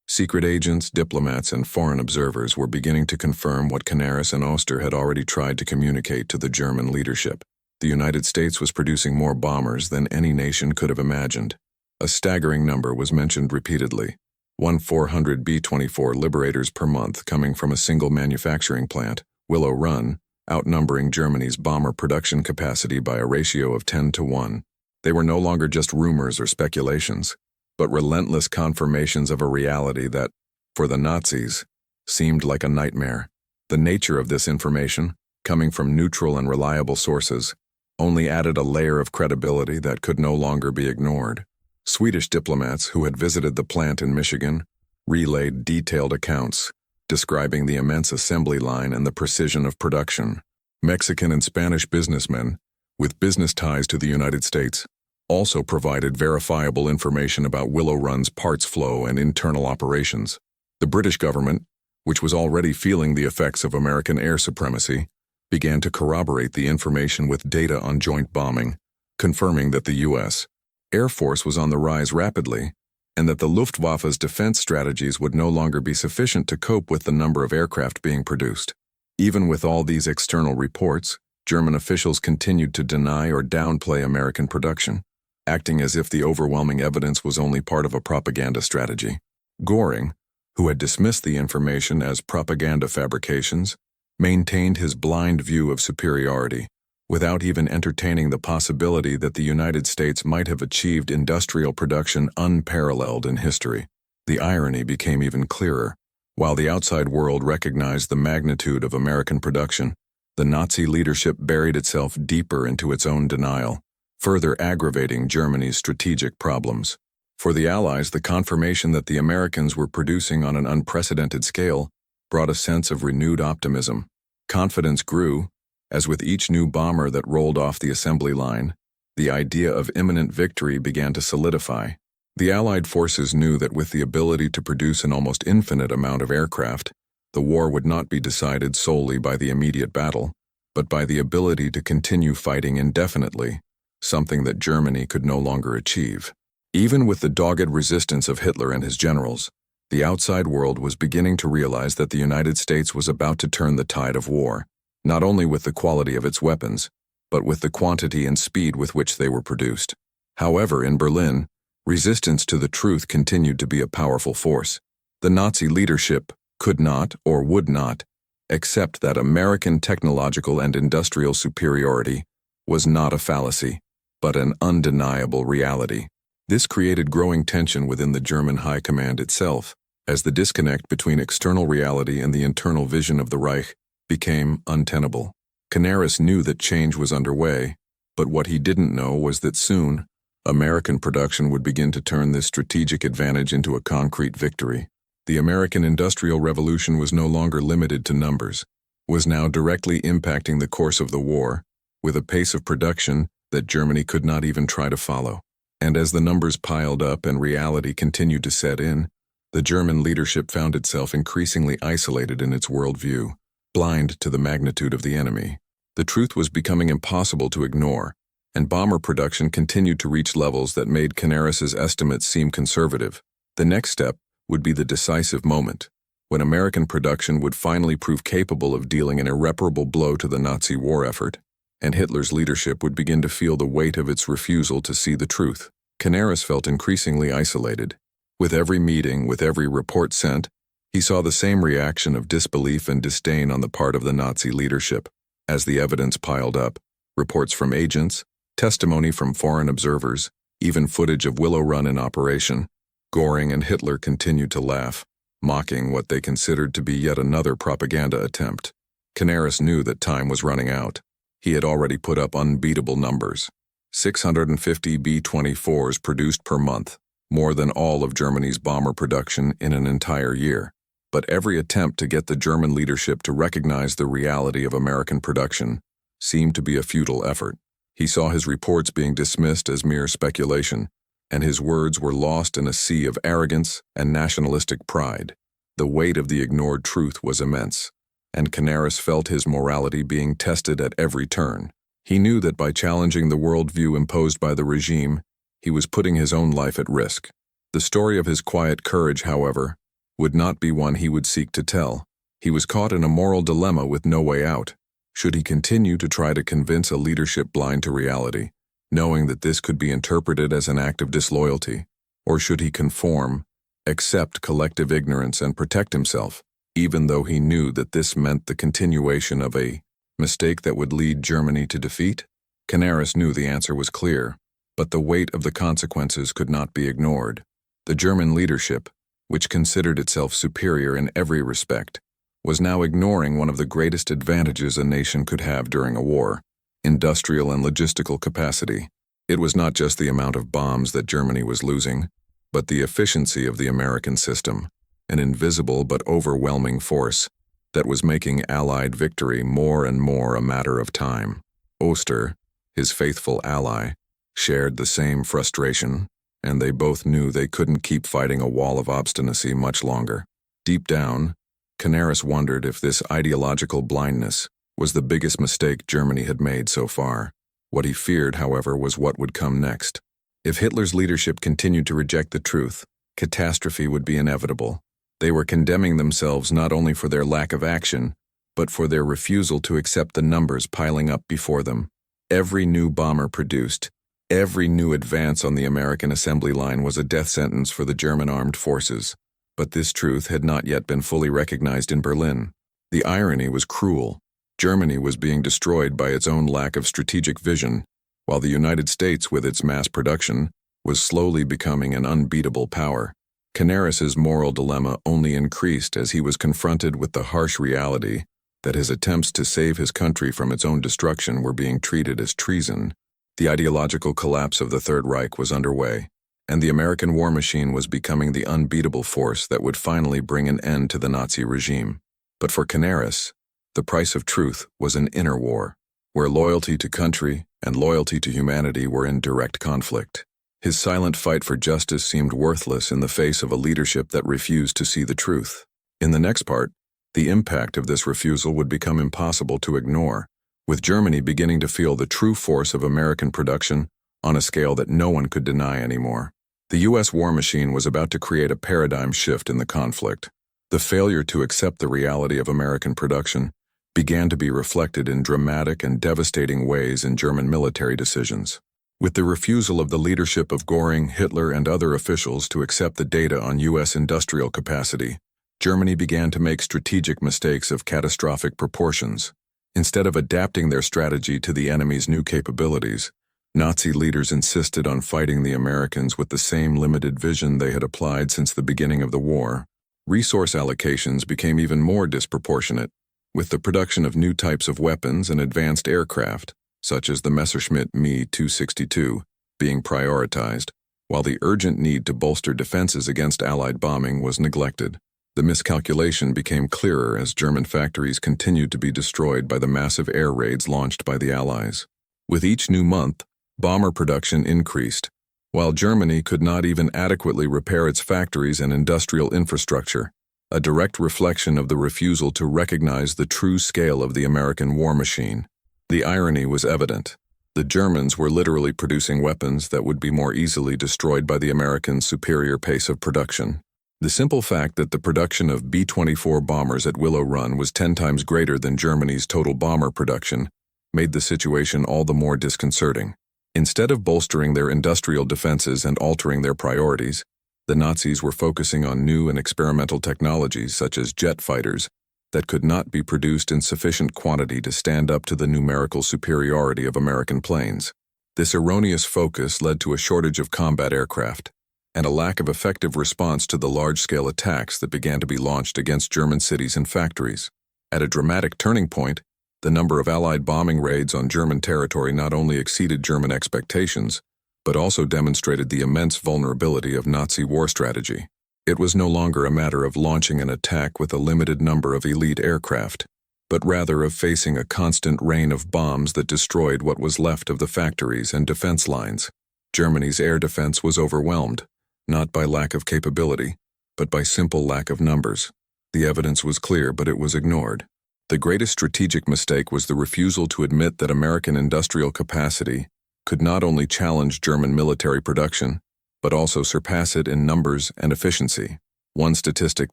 S1: Secret agents, diplomats, and foreign observers were beginning to confirm what Canaris and Oster had already tried to communicate to the German leadership. The United States was producing more bombers than any nation could have imagined. A staggering number was mentioned repeatedly: 400 B-24 Liberators per month coming from a single manufacturing plant, Willow Run, outnumbering Germany's bomber production capacity by a ratio of 10 to 1. They were no longer just rumors or speculations, but relentless confirmations of a reality that, for the Nazis, seemed like a nightmare. The nature of this information, coming from neutral and reliable sources, only added a layer of credibility that could no longer be ignored. Swedish diplomats who had visited the plant in Michigan relayed detailed accounts, describing the immense assembly line and the precision of production. Mexican and Spanish businessmen, with business ties to the United States, also provided verifiable information about Willow Run's parts flow and internal operations. The British government, which was already feeling the effects of American air supremacy, began to corroborate the information with data on joint bombing, confirming that the U.S. Air Force was on the rise rapidly, and that the Luftwaffe's defense strategies would no longer be sufficient to cope with the number of aircraft being produced. Even with all these external reports, German officials continued to deny or downplay American production, acting as if the overwhelming evidence was only part of a propaganda strategy. Göring, who had dismissed the information as propaganda fabrications, maintained his blind view of superiority, without even entertaining the possibility that the United States might have achieved industrial production unparalleled in history. The irony became even clearer. While the outside world recognized the magnitude of American production, the Nazi leadership buried itself deeper into its own denial, further aggravating Germany's strategic problems. For the Allies, the confirmation that the Americans were producing on an unprecedented scale brought a sense of renewed optimism. Confidence grew, as with each new bomber that rolled off the assembly line, the idea of imminent victory began to solidify. The Allied forces knew that with the ability to produce an almost infinite amount of aircraft, the war would not be decided solely by the immediate battle, but by the ability to continue fighting indefinitely, something that Germany could no longer achieve. Even with the dogged resistance of Hitler and his generals, the outside world was beginning to realize that the United States was about to turn the tide of war, not only with the quality of its weapons, but with the quantity and speed with which they were produced. However, in Berlin, resistance to the truth continued to be a powerful force. The Nazi leadership could not or would not accept that American technological and industrial superiority was not a fallacy, but an undeniable reality. This created growing tension within the German high command itself, as the disconnect between external reality and the internal vision of the Reich became untenable. Canaris knew that change was underway, but what he didn't know was that soon, American production would begin to turn this strategic advantage into a concrete victory. The American Industrial Revolution was no longer limited to numbers, was now directly impacting the course of the war, with a pace of production that Germany could not even try to follow. And as the numbers piled up and reality continued to set in, the German leadership found itself increasingly isolated in its worldview, blind to the magnitude of the enemy. The truth was becoming impossible to ignore, and bomber production continued to reach levels that made Canaris's estimates seem conservative. The next step would be the decisive moment, when American production would finally prove capable of dealing an irreparable blow to the Nazi war effort, and Hitler's leadership would begin to feel the weight of its refusal to see the truth. Canaris felt increasingly isolated. With every meeting, with every report sent, he saw the same reaction of disbelief and disdain on the part of the Nazi leadership. As the evidence piled up, reports from agents, testimony from foreign observers, even footage of Willow Run in operation, Göring and Hitler continued to laugh. mocking what they considered to be yet another propaganda attempt. Canaris knew that time was running out. He had already put up unbeatable numbers. 650 B-24s produced per month, more than all of Germany's bomber production in an entire year. But every attempt to get the German leadership to recognize the reality of American production seemed to be a futile effort. He saw his reports being dismissed as mere speculation, and his words were lost in a sea of arrogance and nationalistic pride. The weight of the ignored truth was immense, and Canaris felt his morality being tested at every turn. He knew that by challenging the worldview imposed by the regime, he was putting his own life at risk. The story of his quiet courage, however, would not be one he would seek to tell. He was caught in a moral dilemma with no way out. Should he continue to try to convince a leadership blind to reality, knowing that this could be interpreted as an act of disloyalty, or should he conform, accept collective ignorance and protect himself, even though he knew that this meant the continuation of a mistake that would lead Germany to defeat? Canaris knew the answer was clear, but the weight of the consequences could not be ignored. The German leadership, which considered itself superior in every respect, was now ignoring one of the greatest advantages a nation could have during a war: industrial and logistical capacity. It was not just the amount of bombs that Germany was losing, but the efficiency of the American system, an invisible but overwhelming force that was making Allied victory more and more a matter of time. Oster, his faithful ally, shared the same frustration, and they both knew they couldn't keep fighting a wall of obstinacy much longer. Deep down, Canaris wondered if this ideological blindness was the biggest mistake Germany had made so far. What he feared, however, was what would come next. If Hitler's leadership continued to reject the truth, catastrophe would be inevitable. They were condemning themselves not only for their lack of action, but for their refusal to accept the numbers piling up before them. Every new bomber produced, every new advance on the American assembly line was a death sentence for the German armed forces. But this truth had not yet been fully recognized in Berlin. The irony was cruel. Germany was being destroyed by its own lack of strategic vision, while the United States, with its mass production, was slowly becoming an unbeatable power. Canaris's moral dilemma only increased as he was confronted with the harsh reality that his attempts to save his country from its own destruction were being treated as treason. The ideological collapse of the Third Reich was underway, and the American war machine was becoming the unbeatable force that would finally bring an end to the Nazi regime. But for Canaris, the price of truth was an inner war, where loyalty to country and loyalty to humanity were in direct conflict. His silent fight for justice seemed worthless in the face of a leadership that refused to see the truth. In the next part, the impact of this refusal would become impossible to ignore, with Germany beginning to feel the true force of American production on a scale that no one could deny anymore. The U.S. war machine was about to create a paradigm shift in the conflict. The failure to accept the reality of American production began to be reflected in dramatic and devastating ways in German military decisions. With the refusal of the leadership of Göring, Hitler, and other officials to accept the data on U.S. industrial capacity, Germany began to make strategic mistakes of catastrophic proportions. Instead of adapting their strategy to the enemy's new capabilities, Nazi leaders insisted on fighting the Americans with the same limited vision they had applied since the beginning of the war. Resource allocations became even more disproportionate, with the production of new types of weapons and advanced aircraft, such as the Messerschmitt Me-262, being prioritized, while the urgent need to bolster defenses against Allied bombing was neglected. The miscalculation became clearer as German factories continued to be destroyed by the massive air raids launched by the Allies. With each new month, bomber production increased, while Germany could not even adequately repair its factories and industrial infrastructure, a direct reflection of the refusal to recognize the true scale of the American war machine. The irony was evident. The Germans were literally producing weapons that would be more easily destroyed by the Americans' superior pace of production. The simple fact that the production of B-24 bombers at Willow Run was 10 times greater than Germany's total bomber production made the situation all the more disconcerting. Instead of bolstering their industrial defenses and altering their priorities, the Nazis were focusing on new and experimental technologies such as jet fighters that could not be produced in sufficient quantity to stand up to the numerical superiority of American planes. This erroneous focus led to a shortage of combat aircraft, and a lack of effective response to the large-scale attacks that began to be launched against German cities and factories. At a dramatic turning point, the number of Allied bombing raids on German territory not only exceeded German expectations, but also demonstrated the immense vulnerability of Nazi war strategy. It was no longer a matter of launching an attack with a limited number of elite aircraft, but rather of facing a constant rain of bombs that destroyed what was left of the factories and defense lines. Germany's air defense was overwhelmed, not by lack of capability, but by simple lack of numbers. The evidence was clear, but it was ignored. The greatest strategic mistake was the refusal to admit that American industrial capacity could not only challenge German military production, but also surpass it in numbers and efficiency. One statistic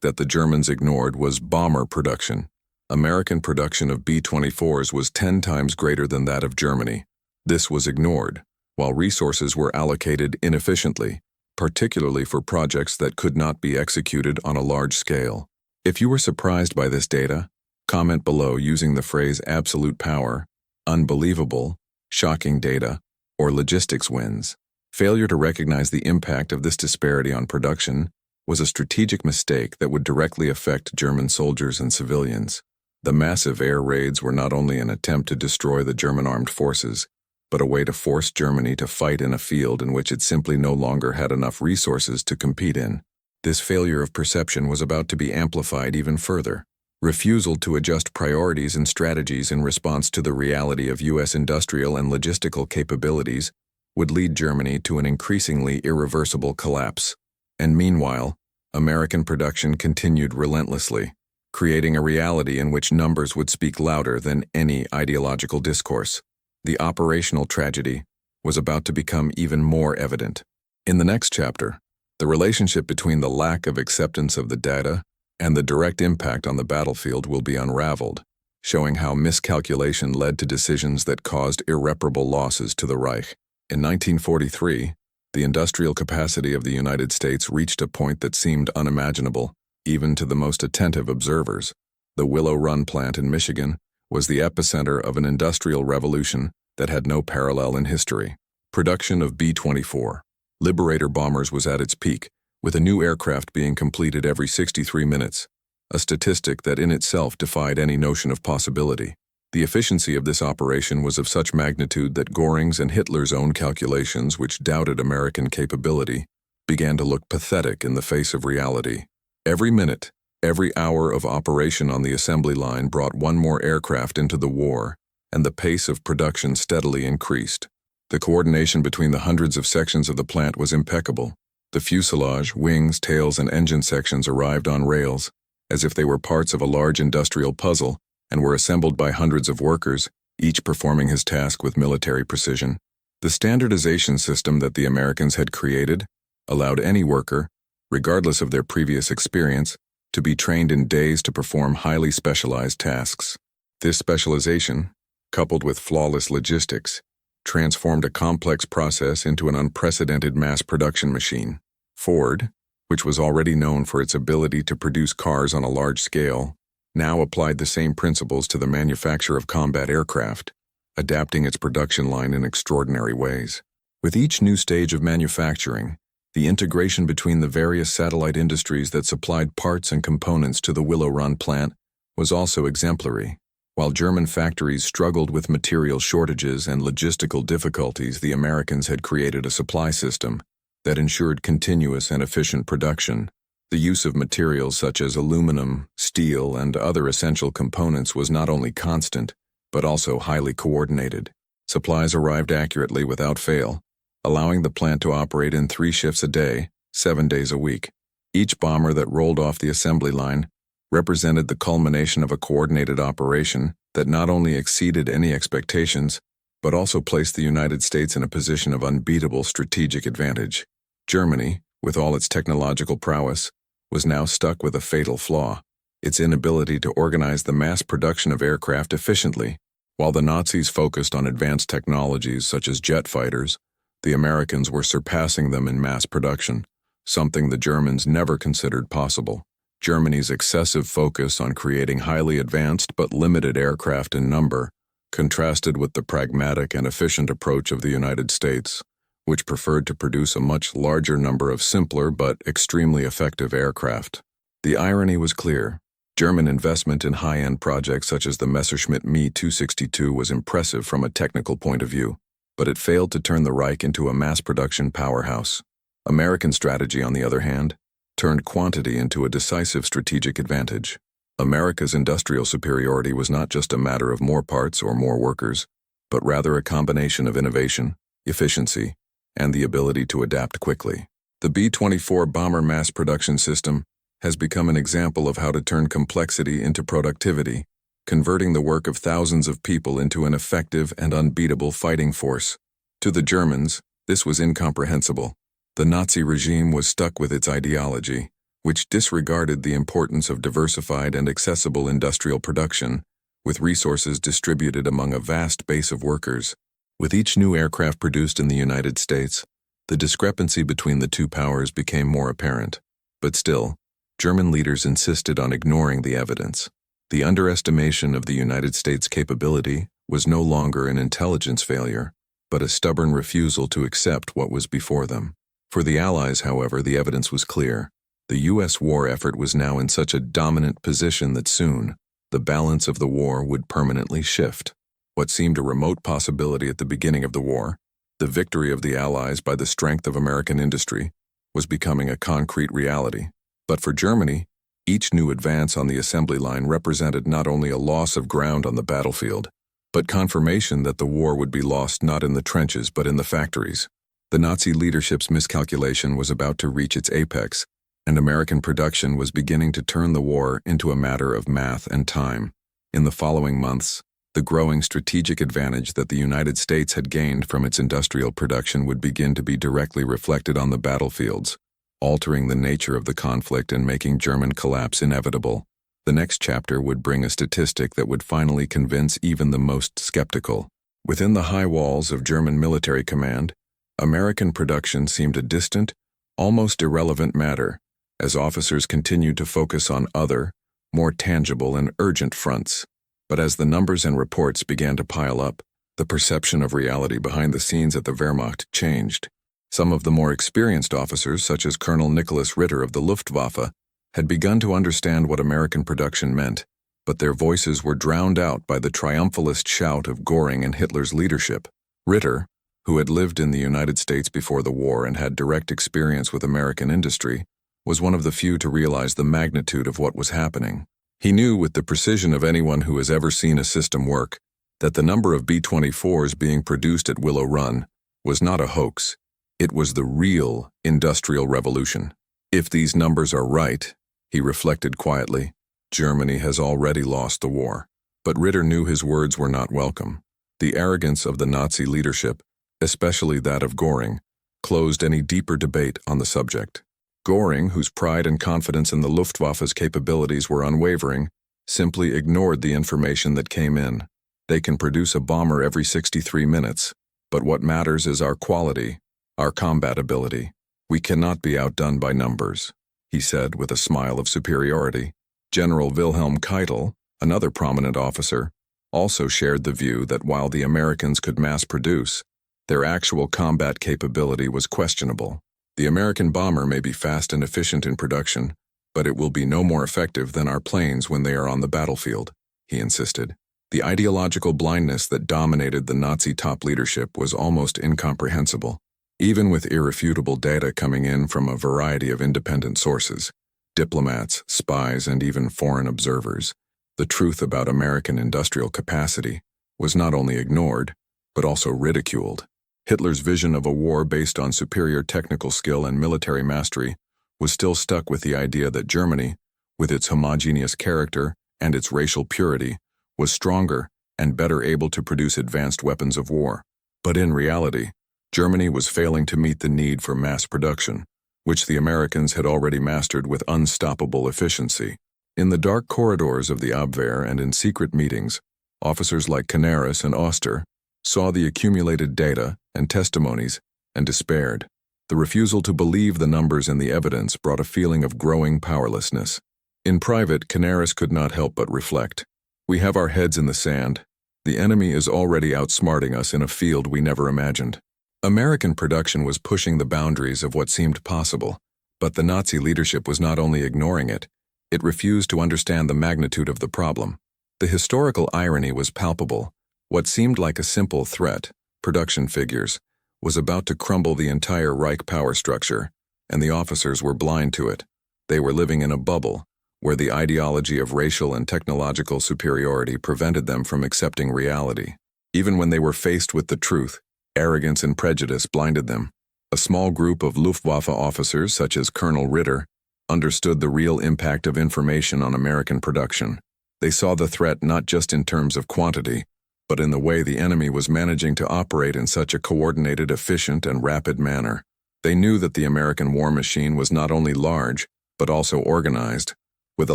S1: that the Germans ignored was bomber production. American production of B-24s was 10 times greater than that of Germany. This was ignored, while resources were allocated inefficiently, particularly for projects that could not be executed on a large scale. If you were surprised by this data, comment below using the phrase absolute power, unbelievable, shocking data, or logistics wins. Failure to recognize the impact of this disparity on production was a strategic mistake that would directly affect German soldiers and civilians. The massive air raids were not only an attempt to destroy the German armed forces, but a way to force Germany to fight in a field in which it simply no longer had enough resources to compete in. This failure of perception was about to be amplified even further. Refusal to adjust priorities and strategies in response to the reality of U.S. industrial and logistical capabilities would lead Germany to an increasingly irreversible collapse. And meanwhile, American production continued relentlessly, creating a reality in which numbers would speak louder than any ideological discourse. The operational tragedy was about to become even more evident. In the next chapter, the relationship between the lack of acceptance of the data and the direct impact on the battlefield will be unraveled, showing how miscalculation led to decisions that caused irreparable losses to the Reich. In 1943, the industrial capacity of the United States reached a point that seemed unimaginable, even to the most attentive observers. The Willow Run plant in Michigan was the epicenter of an industrial revolution that had no parallel in history. Production of B-24 Liberator bombers was at its peak, with a new aircraft being completed every 63 minutes, a statistic that in itself defied any notion of possibility. The efficiency of this operation was of such magnitude that Göring's and Hitler's own calculations, which doubted American capability, began to look pathetic in the face of reality. Every minute, every hour of operation on the assembly line brought one more aircraft into the war, and the pace of production steadily increased. The coordination between the hundreds of sections of the plant was impeccable. The fuselage, wings, tails, and engine sections arrived on rails, as if they were parts of a large industrial puzzle, and were assembled by hundreds of workers, each performing his task with military precision. The standardization system that the Americans had created allowed any worker, regardless of their previous experience, to be trained in days to perform highly specialized tasks. This specialization, coupled with flawless logistics, transformed a complex process into an unprecedented mass production machine. Ford, which was already known for its ability to produce cars on a large scale, now applied the same principles to the manufacture of combat aircraft, adapting its production line in extraordinary ways. With each new stage of manufacturing, the integration between the various satellite industries that supplied parts and components to the Willow Run plant was also exemplary. While German factories struggled with material shortages and logistical difficulties, the Americans had created a supply system that ensured continuous and efficient production. The use of materials such as aluminum, steel, and other essential components was not only constant, but also highly coordinated. Supplies arrived accurately without fail, allowing the plant to operate in 3 shifts a day, 7 days a week. Each bomber that rolled off the assembly line represented the culmination of a coordinated operation that not only exceeded any expectations, but also placed the United States in a position of unbeatable strategic advantage. Germany, with all its technological prowess, was now stuck with a fatal flaw: its inability to organize the mass production of aircraft efficiently. While the Nazis focused on advanced technologies such as jet fighters, the Americans were surpassing them in mass production, something the Germans never considered possible. Germany's excessive focus on creating highly advanced but limited aircraft in number contrasted with the pragmatic and efficient approach of the United States, which preferred to produce a much larger number of simpler but extremely effective aircraft. The irony was clear. German investment in high-end projects such as the Messerschmitt Me 262 was impressive from a technical point of view, but it failed to turn the Reich into a mass-production powerhouse. American strategy, on the other hand, turned quantity into a decisive strategic advantage. America's industrial superiority was not just a matter of more parts or more workers, but rather a combination of innovation, efficiency, and the ability to adapt quickly. The B-24 bomber mass production system has become an example of how to turn complexity into productivity, converting the work of thousands of people into an effective and unbeatable fighting force. To the Germans, this was incomprehensible. The Nazi regime was stuck with its ideology, which disregarded the importance of diversified and accessible industrial production, with resources distributed among a vast base of workers. With each new aircraft produced in the United States, the discrepancy between the two powers became more apparent. But still, German leaders insisted on ignoring the evidence. The underestimation of the United States' capability was no longer an intelligence failure, but a stubborn refusal to accept what was before them. For the Allies, however, the evidence was clear. The U.S. war effort was now in such a dominant position that soon, the balance of the war would permanently shift. What seemed a remote possibility at the beginning of the war, the victory of the Allies by the strength of American industry, was becoming a concrete reality. But for Germany, each new advance on the assembly line represented not only a loss of ground on the battlefield, but confirmation that the war would be lost not in the trenches but in the factories. The Nazi leadership's miscalculation was about to reach its apex, and American production was beginning to turn the war into a matter of math and time. In the following months, the growing strategic advantage that the United States had gained from its industrial production would begin to be directly reflected on the battlefields, altering the nature of the conflict and making German collapse inevitable. The next chapter would bring a statistic that would finally convince even the most skeptical. Within the high walls of German military command, American production seemed a distant, almost irrelevant matter, as officers continued to focus on other, more tangible and urgent fronts. But as the numbers and reports began to pile up, the perception of reality behind the scenes at the Wehrmacht changed. Some of the more experienced officers, such as Colonel Nicholas Ritter of the Luftwaffe, had begun to understand what American production meant, but their voices were drowned out by the triumphalist shout of Göring and Hitler's leadership. Ritter, who had lived in the United States before the war and had direct experience with American industry, was one of the few to realize the magnitude of what was happening. He knew with the precision of anyone who has ever seen a system work that the number of B-24s being produced at Willow Run was not a hoax. It was the real industrial revolution. If these numbers are right, he reflected quietly, Germany has already lost the war. But Ritter knew his words were not welcome. The arrogance of the Nazi leadership, especially that of Göring, closed any deeper debate on the subject. Göring, whose pride and confidence in the Luftwaffe's capabilities were unwavering, simply ignored the information that came in. They can produce a bomber every 63 minutes, but what matters is our quality, our combat ability. We cannot be outdone by numbers, he said with a smile of superiority. General Wilhelm Keitel, another prominent officer, also shared the view that while the Americans could mass produce, their actual combat capability was questionable. The American bomber may be fast and efficient in production, but it will be no more effective than our planes when they are on the battlefield, he insisted. The ideological blindness that dominated the Nazi top leadership was almost incomprehensible. Even with irrefutable data coming in from a variety of independent sources, diplomats, spies, and even foreign observers, the truth about American industrial capacity was not only ignored, but also ridiculed. Hitler's vision of a war based on superior technical skill and military mastery was still stuck with the idea that Germany, with its homogeneous character and its racial purity, was stronger and better able to produce advanced weapons of war. But in reality, Germany was failing to meet the need for mass production, which the Americans had already mastered with unstoppable efficiency. In the dark corridors of the Abwehr and in secret meetings, officers like Canaris and Oster saw the accumulated data and testimonies and despaired. The refusal to believe the numbers and the evidence brought a feeling of growing powerlessness. In private, Canaris could not help but reflect. We have our heads in the sand. The enemy is already outsmarting us in a field we never imagined. American production was pushing the boundaries of what seemed possible, but the Nazi leadership was not only ignoring it, it refused to understand the magnitude of the problem. The historical irony was palpable. What seemed like a simple threat, production figures, was about to crumble the entire Reich power structure, and the officers were blind to it. They were living in a bubble, where the ideology of racial and technological superiority prevented them from accepting reality. Even when they were faced with the truth, arrogance and prejudice blinded them. A small group of Luftwaffe officers, such as Colonel Ritter, understood the real impact of information on American production. They saw the threat not just in terms of quantity, but in the way the enemy was managing to operate in such a coordinated, efficient, and rapid manner. They knew that the American war machine was not only large, but also organized, with a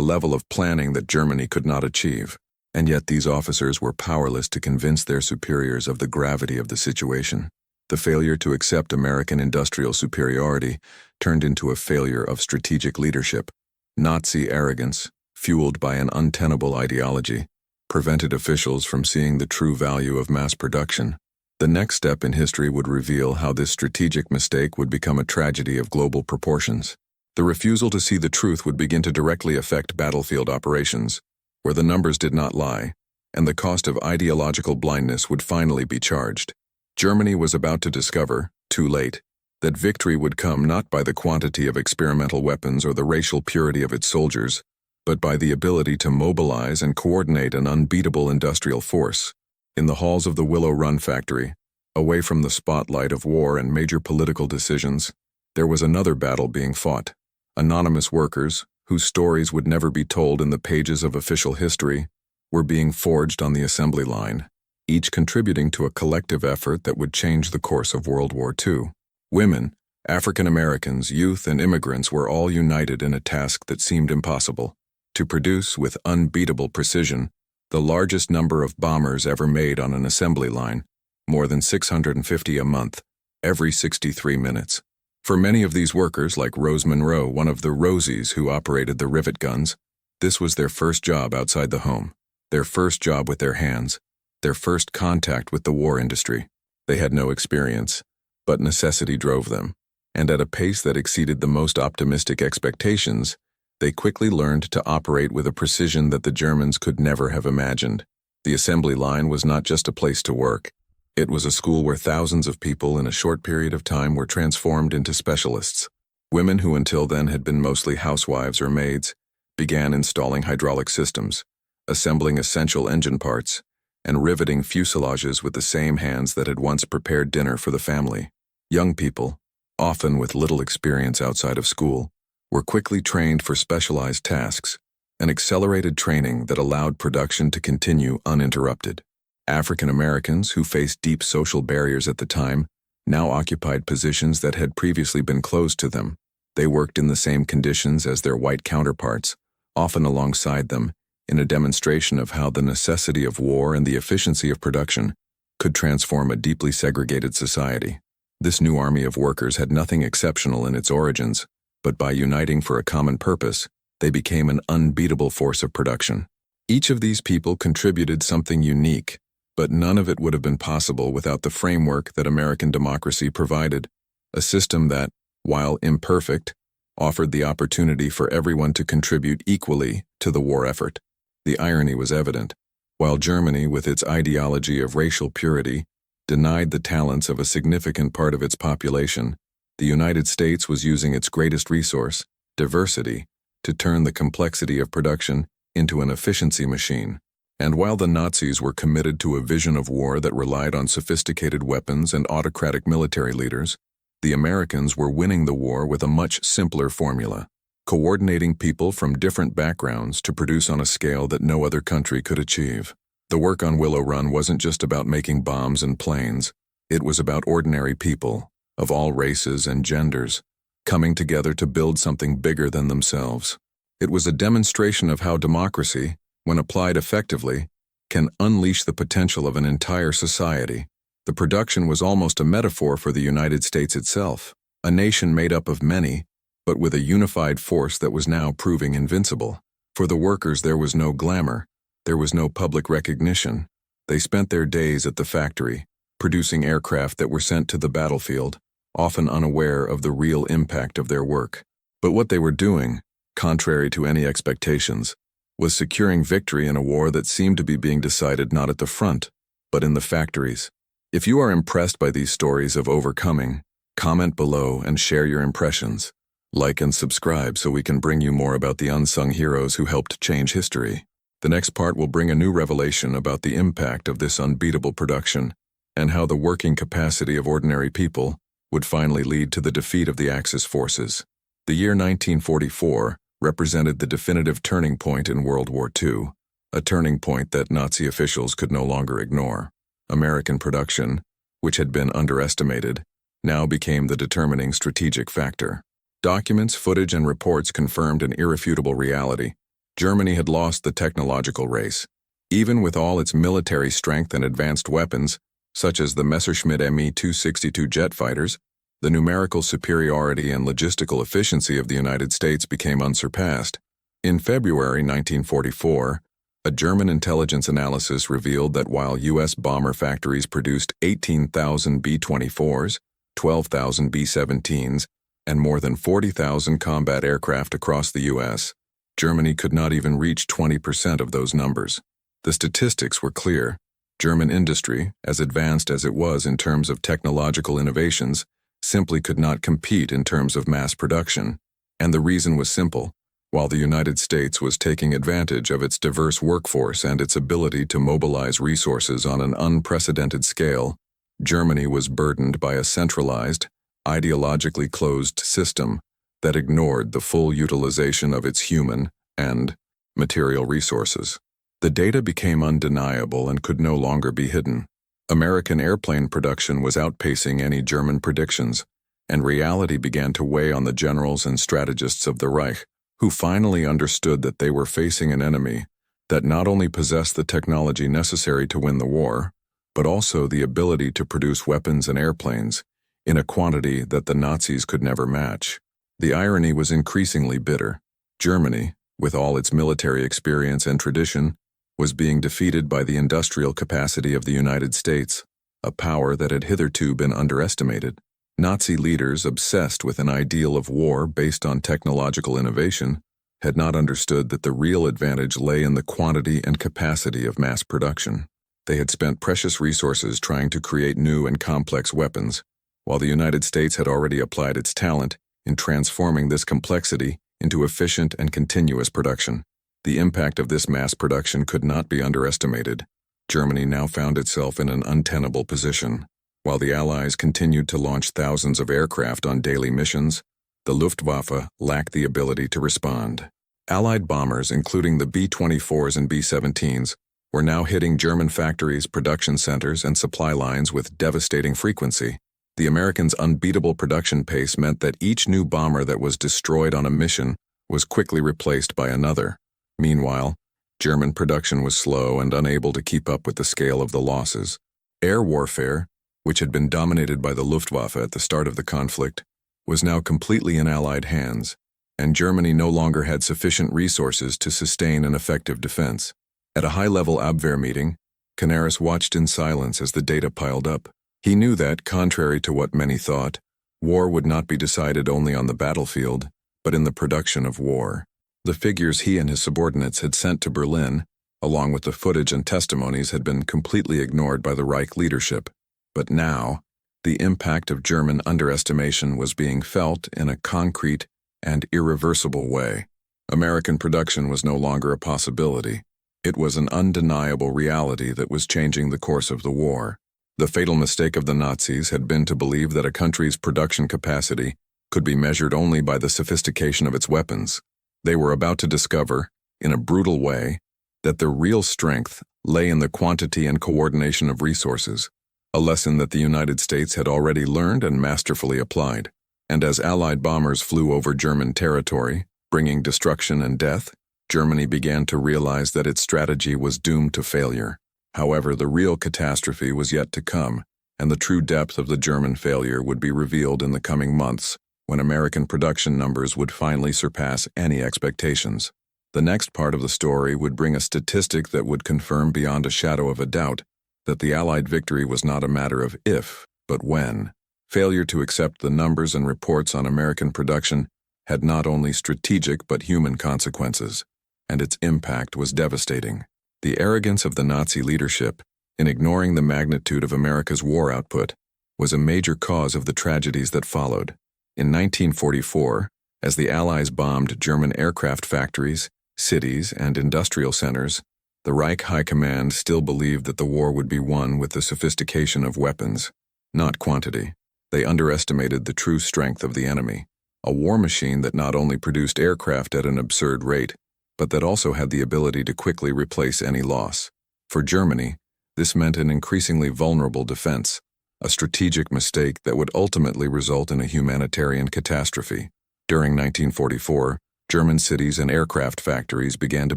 S1: level of planning that Germany could not achieve. And yet these officers were powerless to convince their superiors of the gravity of the situation. The failure to accept American industrial superiority turned into a failure of strategic leadership. Nazi arrogance, fueled by an untenable ideology, prevented officials from seeing the true value of mass production. The next step in history would reveal how this strategic mistake would become a tragedy of global proportions. The refusal to see the truth would begin to directly affect battlefield operations, where the numbers did not lie, and the cost of ideological blindness would finally be charged. Germany was about to discover, too late, that victory would come not by the quantity of experimental weapons or the racial purity of its soldiers, but by the ability to mobilize and coordinate an unbeatable industrial force. In the halls of the Willow Run factory, away from the spotlight of war and major political decisions, there was another battle being fought. Anonymous workers, whose stories would never be told in the pages of official history, were being forged on the assembly line, each contributing to a collective effort that would change the course of World War II. Women, African Americans, youth, and immigrants were all united in a task that seemed impossible: to produce with unbeatable precision the largest number of bombers ever made on an assembly line, more than 650 a month, every 63 minutes. For many of these workers, like Rose Monroe, one of the Rosies who operated the rivet guns, this was their first job outside the home, their first job with their hands, their first contact with the war industry. They had no experience, but necessity drove them, and at a pace that exceeded the most optimistic expectations, they quickly learned to operate with a precision that the Germans could never have imagined. The assembly line was not just a place to work. It was a school where thousands of people in a short period of time were transformed into specialists. Women who until then had been mostly housewives or maids began installing hydraulic systems, assembling essential engine parts, and riveting fuselages with the same hands that had once prepared dinner for the family. Young people, often with little experience outside of school, were quickly trained for specialized tasks, an accelerated training that allowed production to continue uninterrupted. African Americans, who faced deep social barriers at the time, now occupied positions that had previously been closed to them. They worked in the same conditions as their white counterparts, often alongside them, in a demonstration of how the necessity of war and the efficiency of production could transform a deeply segregated society. This new army of workers had nothing exceptional in its origins, but by uniting for a common purpose, they became an unbeatable force of production. Each of these people contributed something unique, but none of it would have been possible without the framework that American democracy provided, a system that, while imperfect, offered the opportunity for everyone to contribute equally to the war effort. The irony was evident. While Germany, with its ideology of racial purity, denied the talents of a significant part of its population, the United States was using its greatest resource, diversity, to turn the complexity of production into an efficiency machine. And while the Nazis were committed to a vision of war that relied on sophisticated weapons and autocratic military leaders, the Americans were winning the war with a much simpler formula: coordinating people from different backgrounds to produce on a scale that no other country could achieve. The work on Willow Run wasn't just about making bombs and planes. It was about ordinary people, of all races and genders, coming together to build something bigger than themselves. It was a demonstration of how democracy, when applied effectively, can unleash the potential of an entire society. The production was almost a metaphor for the United States itself, a nation made up of many, but with a unified force that was now proving invincible. For the workers, there was no glamour, there was no public recognition. They spent their days at the factory, producing aircraft that were sent to the battlefield, often unaware of the real impact of their work. But what they were doing, contrary to any expectations, was securing victory in a war that seemed to be being decided not at the front, but in the factories. If you are impressed by these stories of overcoming, comment below and share your impressions. Like and subscribe so we can bring you more about the unsung heroes who helped change history. The next part will bring a new revelation about the impact of this unbeatable production and how the working capacity of ordinary people would finally lead to the defeat of the Axis forces. The year 1944 represented the definitive turning point in World War II, a turning point that Nazi officials could no longer ignore. American production, which had been underestimated, now became the determining strategic factor. Documents, footage, and reports confirmed an irrefutable reality. Germany had lost the technological race. Even with all its military strength and advanced weapons, such as the Messerschmitt Me-262 jet fighters, the numerical superiority and logistical efficiency of the United States became unsurpassed. In February 1944, a German intelligence analysis revealed that while U.S. bomber factories produced 18,000 B-24s, 12,000 B-17s, and more than 40,000 combat aircraft across the U.S., Germany could not even reach 20% of those numbers. The statistics were clear. German industry, as advanced as it was in terms of technological innovations, simply could not compete in terms of mass production. And the reason was simple. While the United States was taking advantage of its diverse workforce and its ability to mobilize resources on an unprecedented scale, Germany was burdened by a centralized, ideologically closed system that ignored the full utilization of its human and material resources. The data became undeniable and could no longer be hidden. American airplane production was outpacing any German predictions, and reality began to weigh on the generals and strategists of the Reich, who finally understood that they were facing an enemy that not only possessed the technology necessary to win the war, but also the ability to produce weapons and airplanes in a quantity that the Nazis could never match. The irony was increasingly bitter. Germany, with all its military experience and tradition, was being defeated by the industrial capacity of the United States, a power that had hitherto been underestimated. Nazi leaders, obsessed with an ideal of war based on technological innovation, had not understood that the real advantage lay in the quantity and capacity of mass production. They had spent precious resources trying to create new and complex weapons, while the United States had already applied its talent in transforming this complexity into efficient and continuous production. The impact of this mass production could not be underestimated. Germany now found itself in an untenable position. While the Allies continued to launch thousands of aircraft on daily missions, the Luftwaffe lacked the ability to respond. Allied bombers, including the B-24s and B-17s, were now hitting German factories, production centers, and supply lines with devastating frequency. The Americans' unbeatable production pace meant that each new bomber that was destroyed on a mission was quickly replaced by another. Meanwhile, German production was slow and unable to keep up with the scale of the losses. Air warfare, which had been dominated by the Luftwaffe at the start of the conflict, was now completely in Allied hands, and Germany no longer had sufficient resources to sustain an effective defense. At a high-level Abwehr meeting, Canaris watched in silence as the data piled up. He knew that, contrary to what many thought, war would not be decided only on the battlefield, but in the production of war. The figures he and his subordinates had sent to Berlin, along with the footage and testimonies, had been completely ignored by the Reich leadership. But now, the impact of German underestimation was being felt in a concrete and irreversible way. American production was no longer a possibility. It was an undeniable reality that was changing the course of the war. The fatal mistake of the Nazis had been to believe that a country's production capacity could be measured only by the sophistication of its weapons. They were about to discover, in a brutal way, that the real strength lay in the quantity and coordination of resources, a lesson that the United States had already learned and masterfully applied. And as Allied bombers flew over German territory, bringing destruction and death, Germany began to realize that its strategy was doomed to failure. However, the real catastrophe was yet to come, and the true depth of the German failure would be revealed in the coming months, when American production numbers would finally surpass any expectations. The next part of the story would bring a statistic that would confirm beyond a shadow of a doubt that the Allied victory was not a matter of if, but when. Failure to accept the numbers and reports on American production had not only strategic but human consequences, and its impact was devastating. The arrogance of the Nazi leadership, in ignoring the magnitude of America's war output, was a major cause of the tragedies that followed. In 1944, as the Allies bombed German aircraft factories, cities, and industrial centers, the Reich High Command still believed that the war would be won with the sophistication of weapons, not quantity. They underestimated the true strength of the enemy, a war machine that not only produced aircraft at an absurd rate, but that also had the ability to quickly replace any loss. For Germany, this meant an increasingly vulnerable defense, a strategic mistake that would ultimately result in a humanitarian catastrophe. During 1944, German cities and aircraft factories began to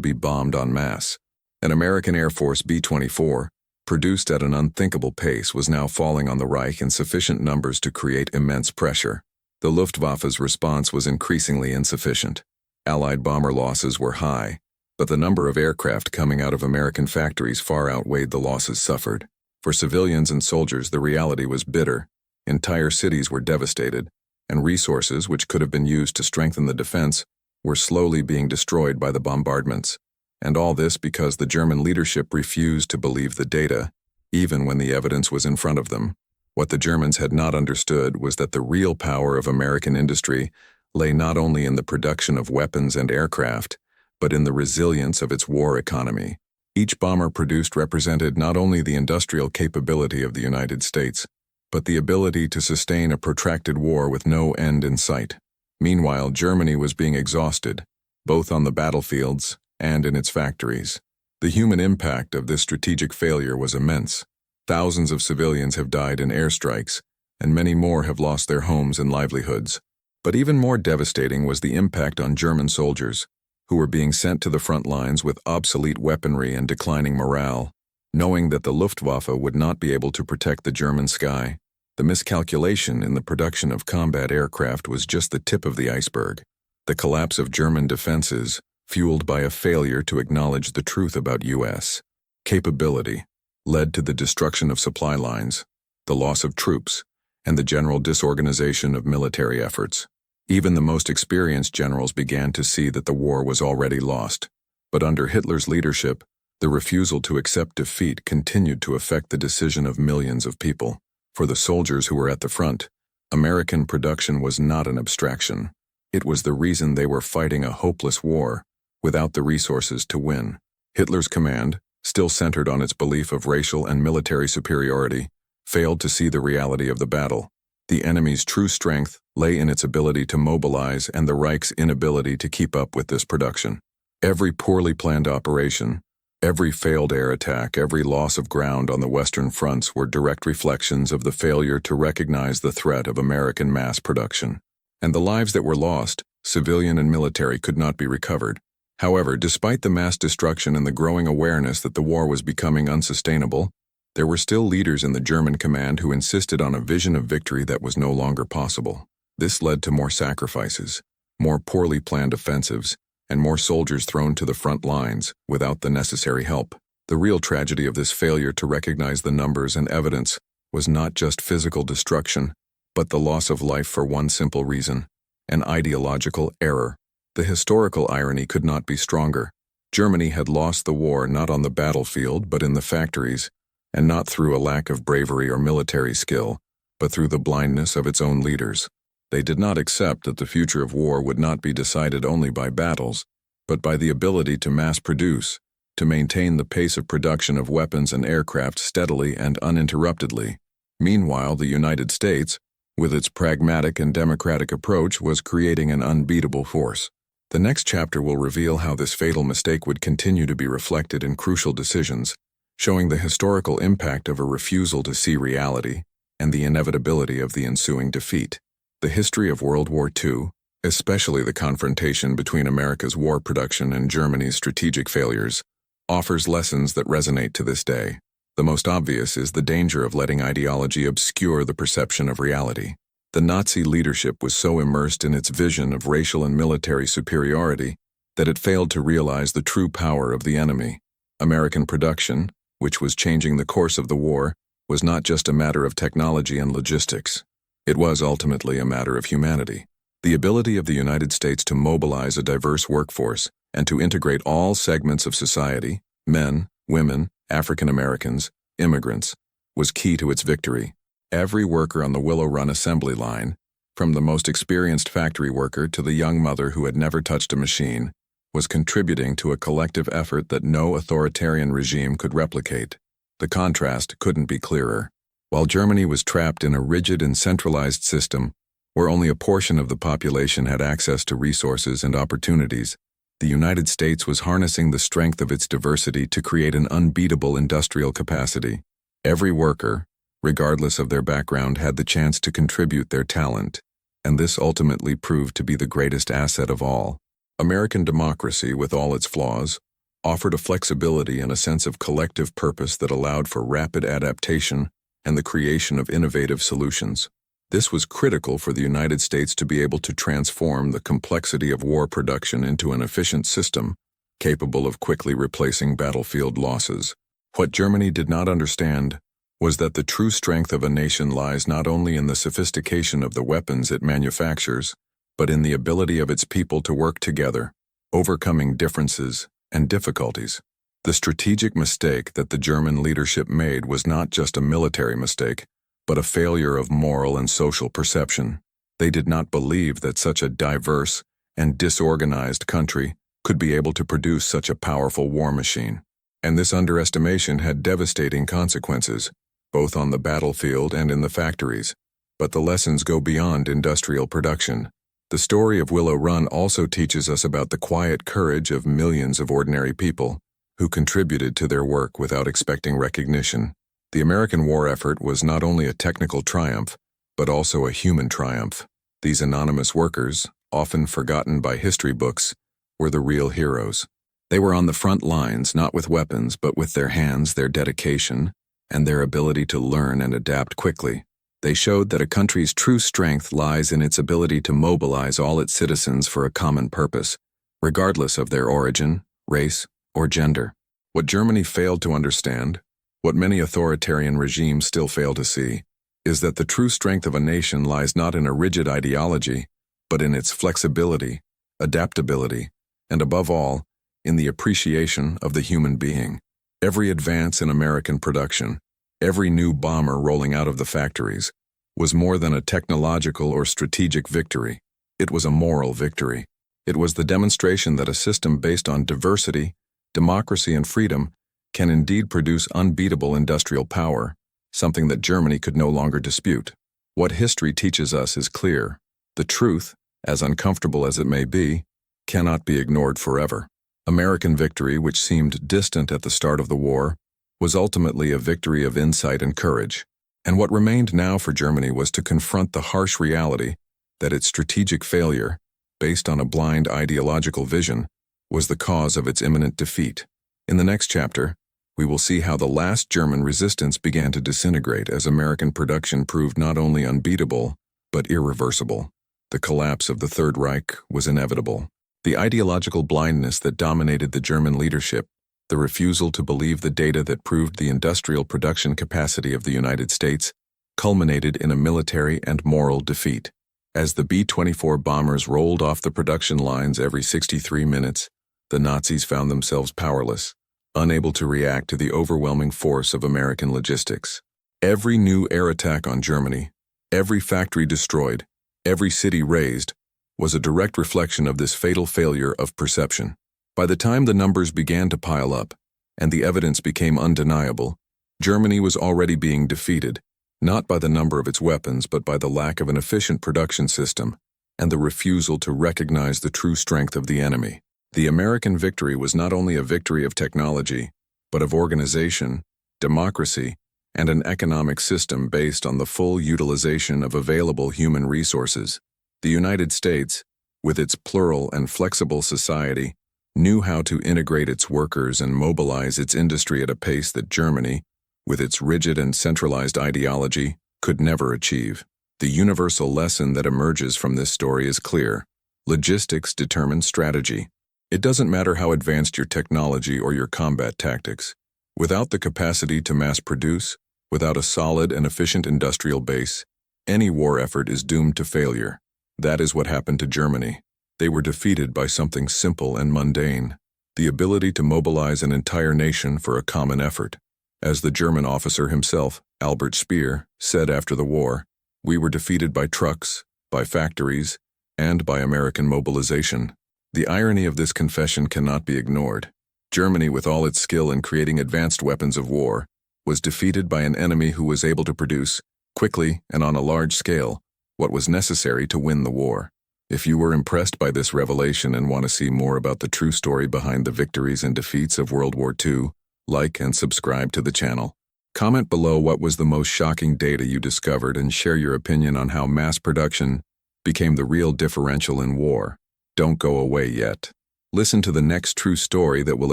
S1: be bombed en masse. An American Air Force B-24, produced at an unthinkable pace, was now falling on the Reich in sufficient numbers to create immense pressure. The Luftwaffe's response was increasingly insufficient. Allied bomber losses were high, but the number of aircraft coming out of American factories far outweighed the losses suffered. For civilians and soldiers, the reality was bitter. Entire cities were devastated, and resources which could have been used to strengthen the defense were slowly being destroyed by the bombardments. And all this because the German leadership refused to believe the data, even when the evidence was in front of them. What the Germans had not understood was that the real power of American industry lay not only in the production of weapons and aircraft, but in the resilience of its war economy. Each bomber produced represented not only the industrial capability of the United States, but the ability to sustain a protracted war with no end in sight. Meanwhile, Germany was being exhausted, both on the battlefields and in its factories. The human impact of this strategic failure was immense. Thousands of civilians have died in airstrikes, and many more have lost their homes and livelihoods. But even more devastating was the impact on German soldiers, who were being sent to the front lines with obsolete weaponry and declining morale, knowing that the Luftwaffe would not be able to protect the German sky. The miscalculation in the production of combat aircraft was just the tip of the iceberg. The collapse of German defenses, fueled by a failure to acknowledge the truth about U.S. capability, led to the destruction of supply lines, the loss of troops, and the general disorganization of military efforts. Even the most experienced generals began to see that the war was already lost. But under Hitler's leadership, the refusal to accept defeat continued to affect the decision of millions of people. For the soldiers who were at the front, American production was not an abstraction. It was the reason they were fighting a hopeless war, without the resources to win. Hitler's command, still centered on its belief of racial and military superiority, failed to see the reality of the battle. The enemy's true strength lay in its ability to mobilize and the Reich's inability to keep up with this production. Every poorly planned operation, every failed air attack, every loss of ground on the Western fronts were direct reflections of the failure to recognize the threat of American mass production. And the lives that were lost, civilian and military, could not be recovered. However, despite the mass destruction and the growing awareness that the war was becoming unsustainable, there were still leaders in the German command who insisted on a vision of victory that was no longer possible. This led to more sacrifices, more poorly planned offensives, and more soldiers thrown to the front lines without the necessary help. The real tragedy of this failure to recognize the numbers and evidence was not just physical destruction, but the loss of life for one simple reason: an ideological error. The historical irony could not be stronger. Germany had lost the war not on the battlefield but in the factories, and not through a lack of bravery or military skill, but through the blindness of its own leaders. They did not accept that the future of war would not be decided only by battles, but by the ability to mass produce, to maintain the pace of production of weapons and aircraft steadily and uninterruptedly. Meanwhile, the United States, with its pragmatic and democratic approach, was creating an unbeatable force. The next chapter will reveal how this fatal mistake would continue to be reflected in crucial decisions, showing the historical impact of a refusal to see reality and the inevitability of the ensuing defeat. The history of World War II, especially the confrontation between America's war production and Germany's strategic failures, offers lessons that resonate to this day. The most obvious is the danger of letting ideology obscure the perception of reality. The Nazi leadership was so immersed in its vision of racial and military superiority that it failed to realize the true power of the enemy. American production, which was changing the course of the war, was not just a matter of technology and logistics. It was ultimately a matter of humanity. The ability of the United States to mobilize a diverse workforce and to integrate all segments of society, men, women, African Americans, immigrants, was key to its victory. Every worker on the Willow Run assembly line, from the most experienced factory worker to the young mother who had never touched a machine, was contributing to a collective effort that no authoritarian regime could replicate. The contrast couldn't be clearer. While Germany was trapped in a rigid and centralized system, where only a portion of the population had access to resources and opportunities, the United States was harnessing the strength of its diversity to create an unbeatable industrial capacity. Every worker, regardless of their background, had the chance to contribute their talent, and this ultimately proved to be the greatest asset of all. American democracy, with all its flaws, offered a flexibility and a sense of collective purpose that allowed for rapid adaptation and the creation of innovative solutions. This was critical for the United States to be able to transform the complexity of war production into an efficient system capable of quickly replacing battlefield losses. What Germany did not understand was that the true strength of a nation lies not only in the sophistication of the weapons it manufactures, but in the ability of its people to work together, overcoming differences and difficulties. The strategic mistake that the German leadership made was not just a military mistake, but a failure of moral and social perception. They did not believe that such a diverse and disorganized country could be able to produce such a powerful war machine. And this underestimation had devastating consequences, both on the battlefield and in the factories. But the lessons go beyond industrial production. The story of Willow Run also teaches us about the quiet courage of millions of ordinary people who contributed to their work without expecting recognition. The American war effort was not only a technical triumph, but also a human triumph. These anonymous workers, often forgotten by history books, were the real heroes. They were on the front lines, not with weapons, but with their hands, their dedication, and their ability to learn and adapt quickly. They showed that a country's true strength lies in its ability to mobilize all its citizens for a common purpose, regardless of their origin, race, or gender. What Germany failed to understand, what many authoritarian regimes still fail to see, is that the true strength of a nation lies not in a rigid ideology, but in its flexibility, adaptability, and above all, in the appreciation of the human being. Every advance in American production, every new bomber rolling out of the factories, was more than a technological or strategic victory. It was a moral victory. It was the demonstration that a system based on diversity, democracy, and freedom can indeed produce unbeatable industrial power, something that Germany could no longer dispute. What history teaches us is clear. The truth, as uncomfortable as it may be, cannot be ignored forever. American victory, which seemed distant at the start of the war, was ultimately a victory of insight and courage. And what remained now for Germany was to confront the harsh reality that its strategic failure, based on a blind ideological vision, was the cause of its imminent defeat. In the next chapter, we will see how the last German resistance began to disintegrate as American production proved not only unbeatable, but irreversible. The collapse of the Third Reich was inevitable. The ideological blindness that dominated the German leadership, the refusal to believe the data that proved the industrial production capacity of the United States, culminated in a military and moral defeat. As the B-24 bombers rolled off the production lines every 63 minutes, the Nazis found themselves powerless, unable to react to the overwhelming force of American logistics. Every new air attack on Germany, every factory destroyed, every city razed, was a direct reflection of this fatal failure of perception. By the time the numbers began to pile up, and the evidence became undeniable, Germany was already being defeated, not by the number of its weapons, but by the lack of an efficient production system, and the refusal to recognize the true strength of the enemy. The American victory was not only a victory of technology, but of organization, democracy, and an economic system based on the full utilization of available human resources. The United States, with its plural and flexible society, knew how to integrate its workers and mobilize its industry at a pace that Germany, with its rigid and centralized ideology, could never achieve. The universal lesson that emerges from this story is clear. Logistics determines strategy. It doesn't matter how advanced your technology or your combat tactics. Without the capacity to mass produce, without a solid and efficient industrial base, any war effort is doomed to failure. That is what happened to Germany. They were defeated by something simple and mundane, the ability to mobilize an entire nation for a common effort. As the German officer himself, Albert Speer, said after the war, "We were defeated by trucks, by factories, and by American mobilization." The irony of this confession cannot be ignored. Germany, with all its skill in creating advanced weapons of war, was defeated by an enemy who was able to produce, quickly and on a large scale, what was necessary to win the war. If you were impressed by this revelation and want to see more about the true story behind the victories and defeats of World War II, like and subscribe to the channel. Comment below what was the most shocking data you discovered and share your opinion on how mass production became the real differential in war. Don't go away yet. Listen to the next true story that will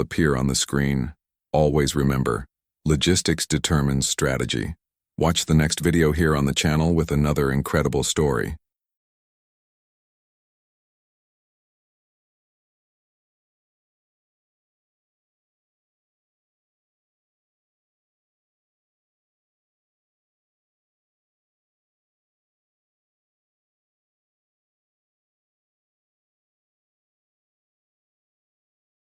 S1: appear on the screen. Always remember, logistics determines strategy. Watch the next video here on the channel with another incredible story.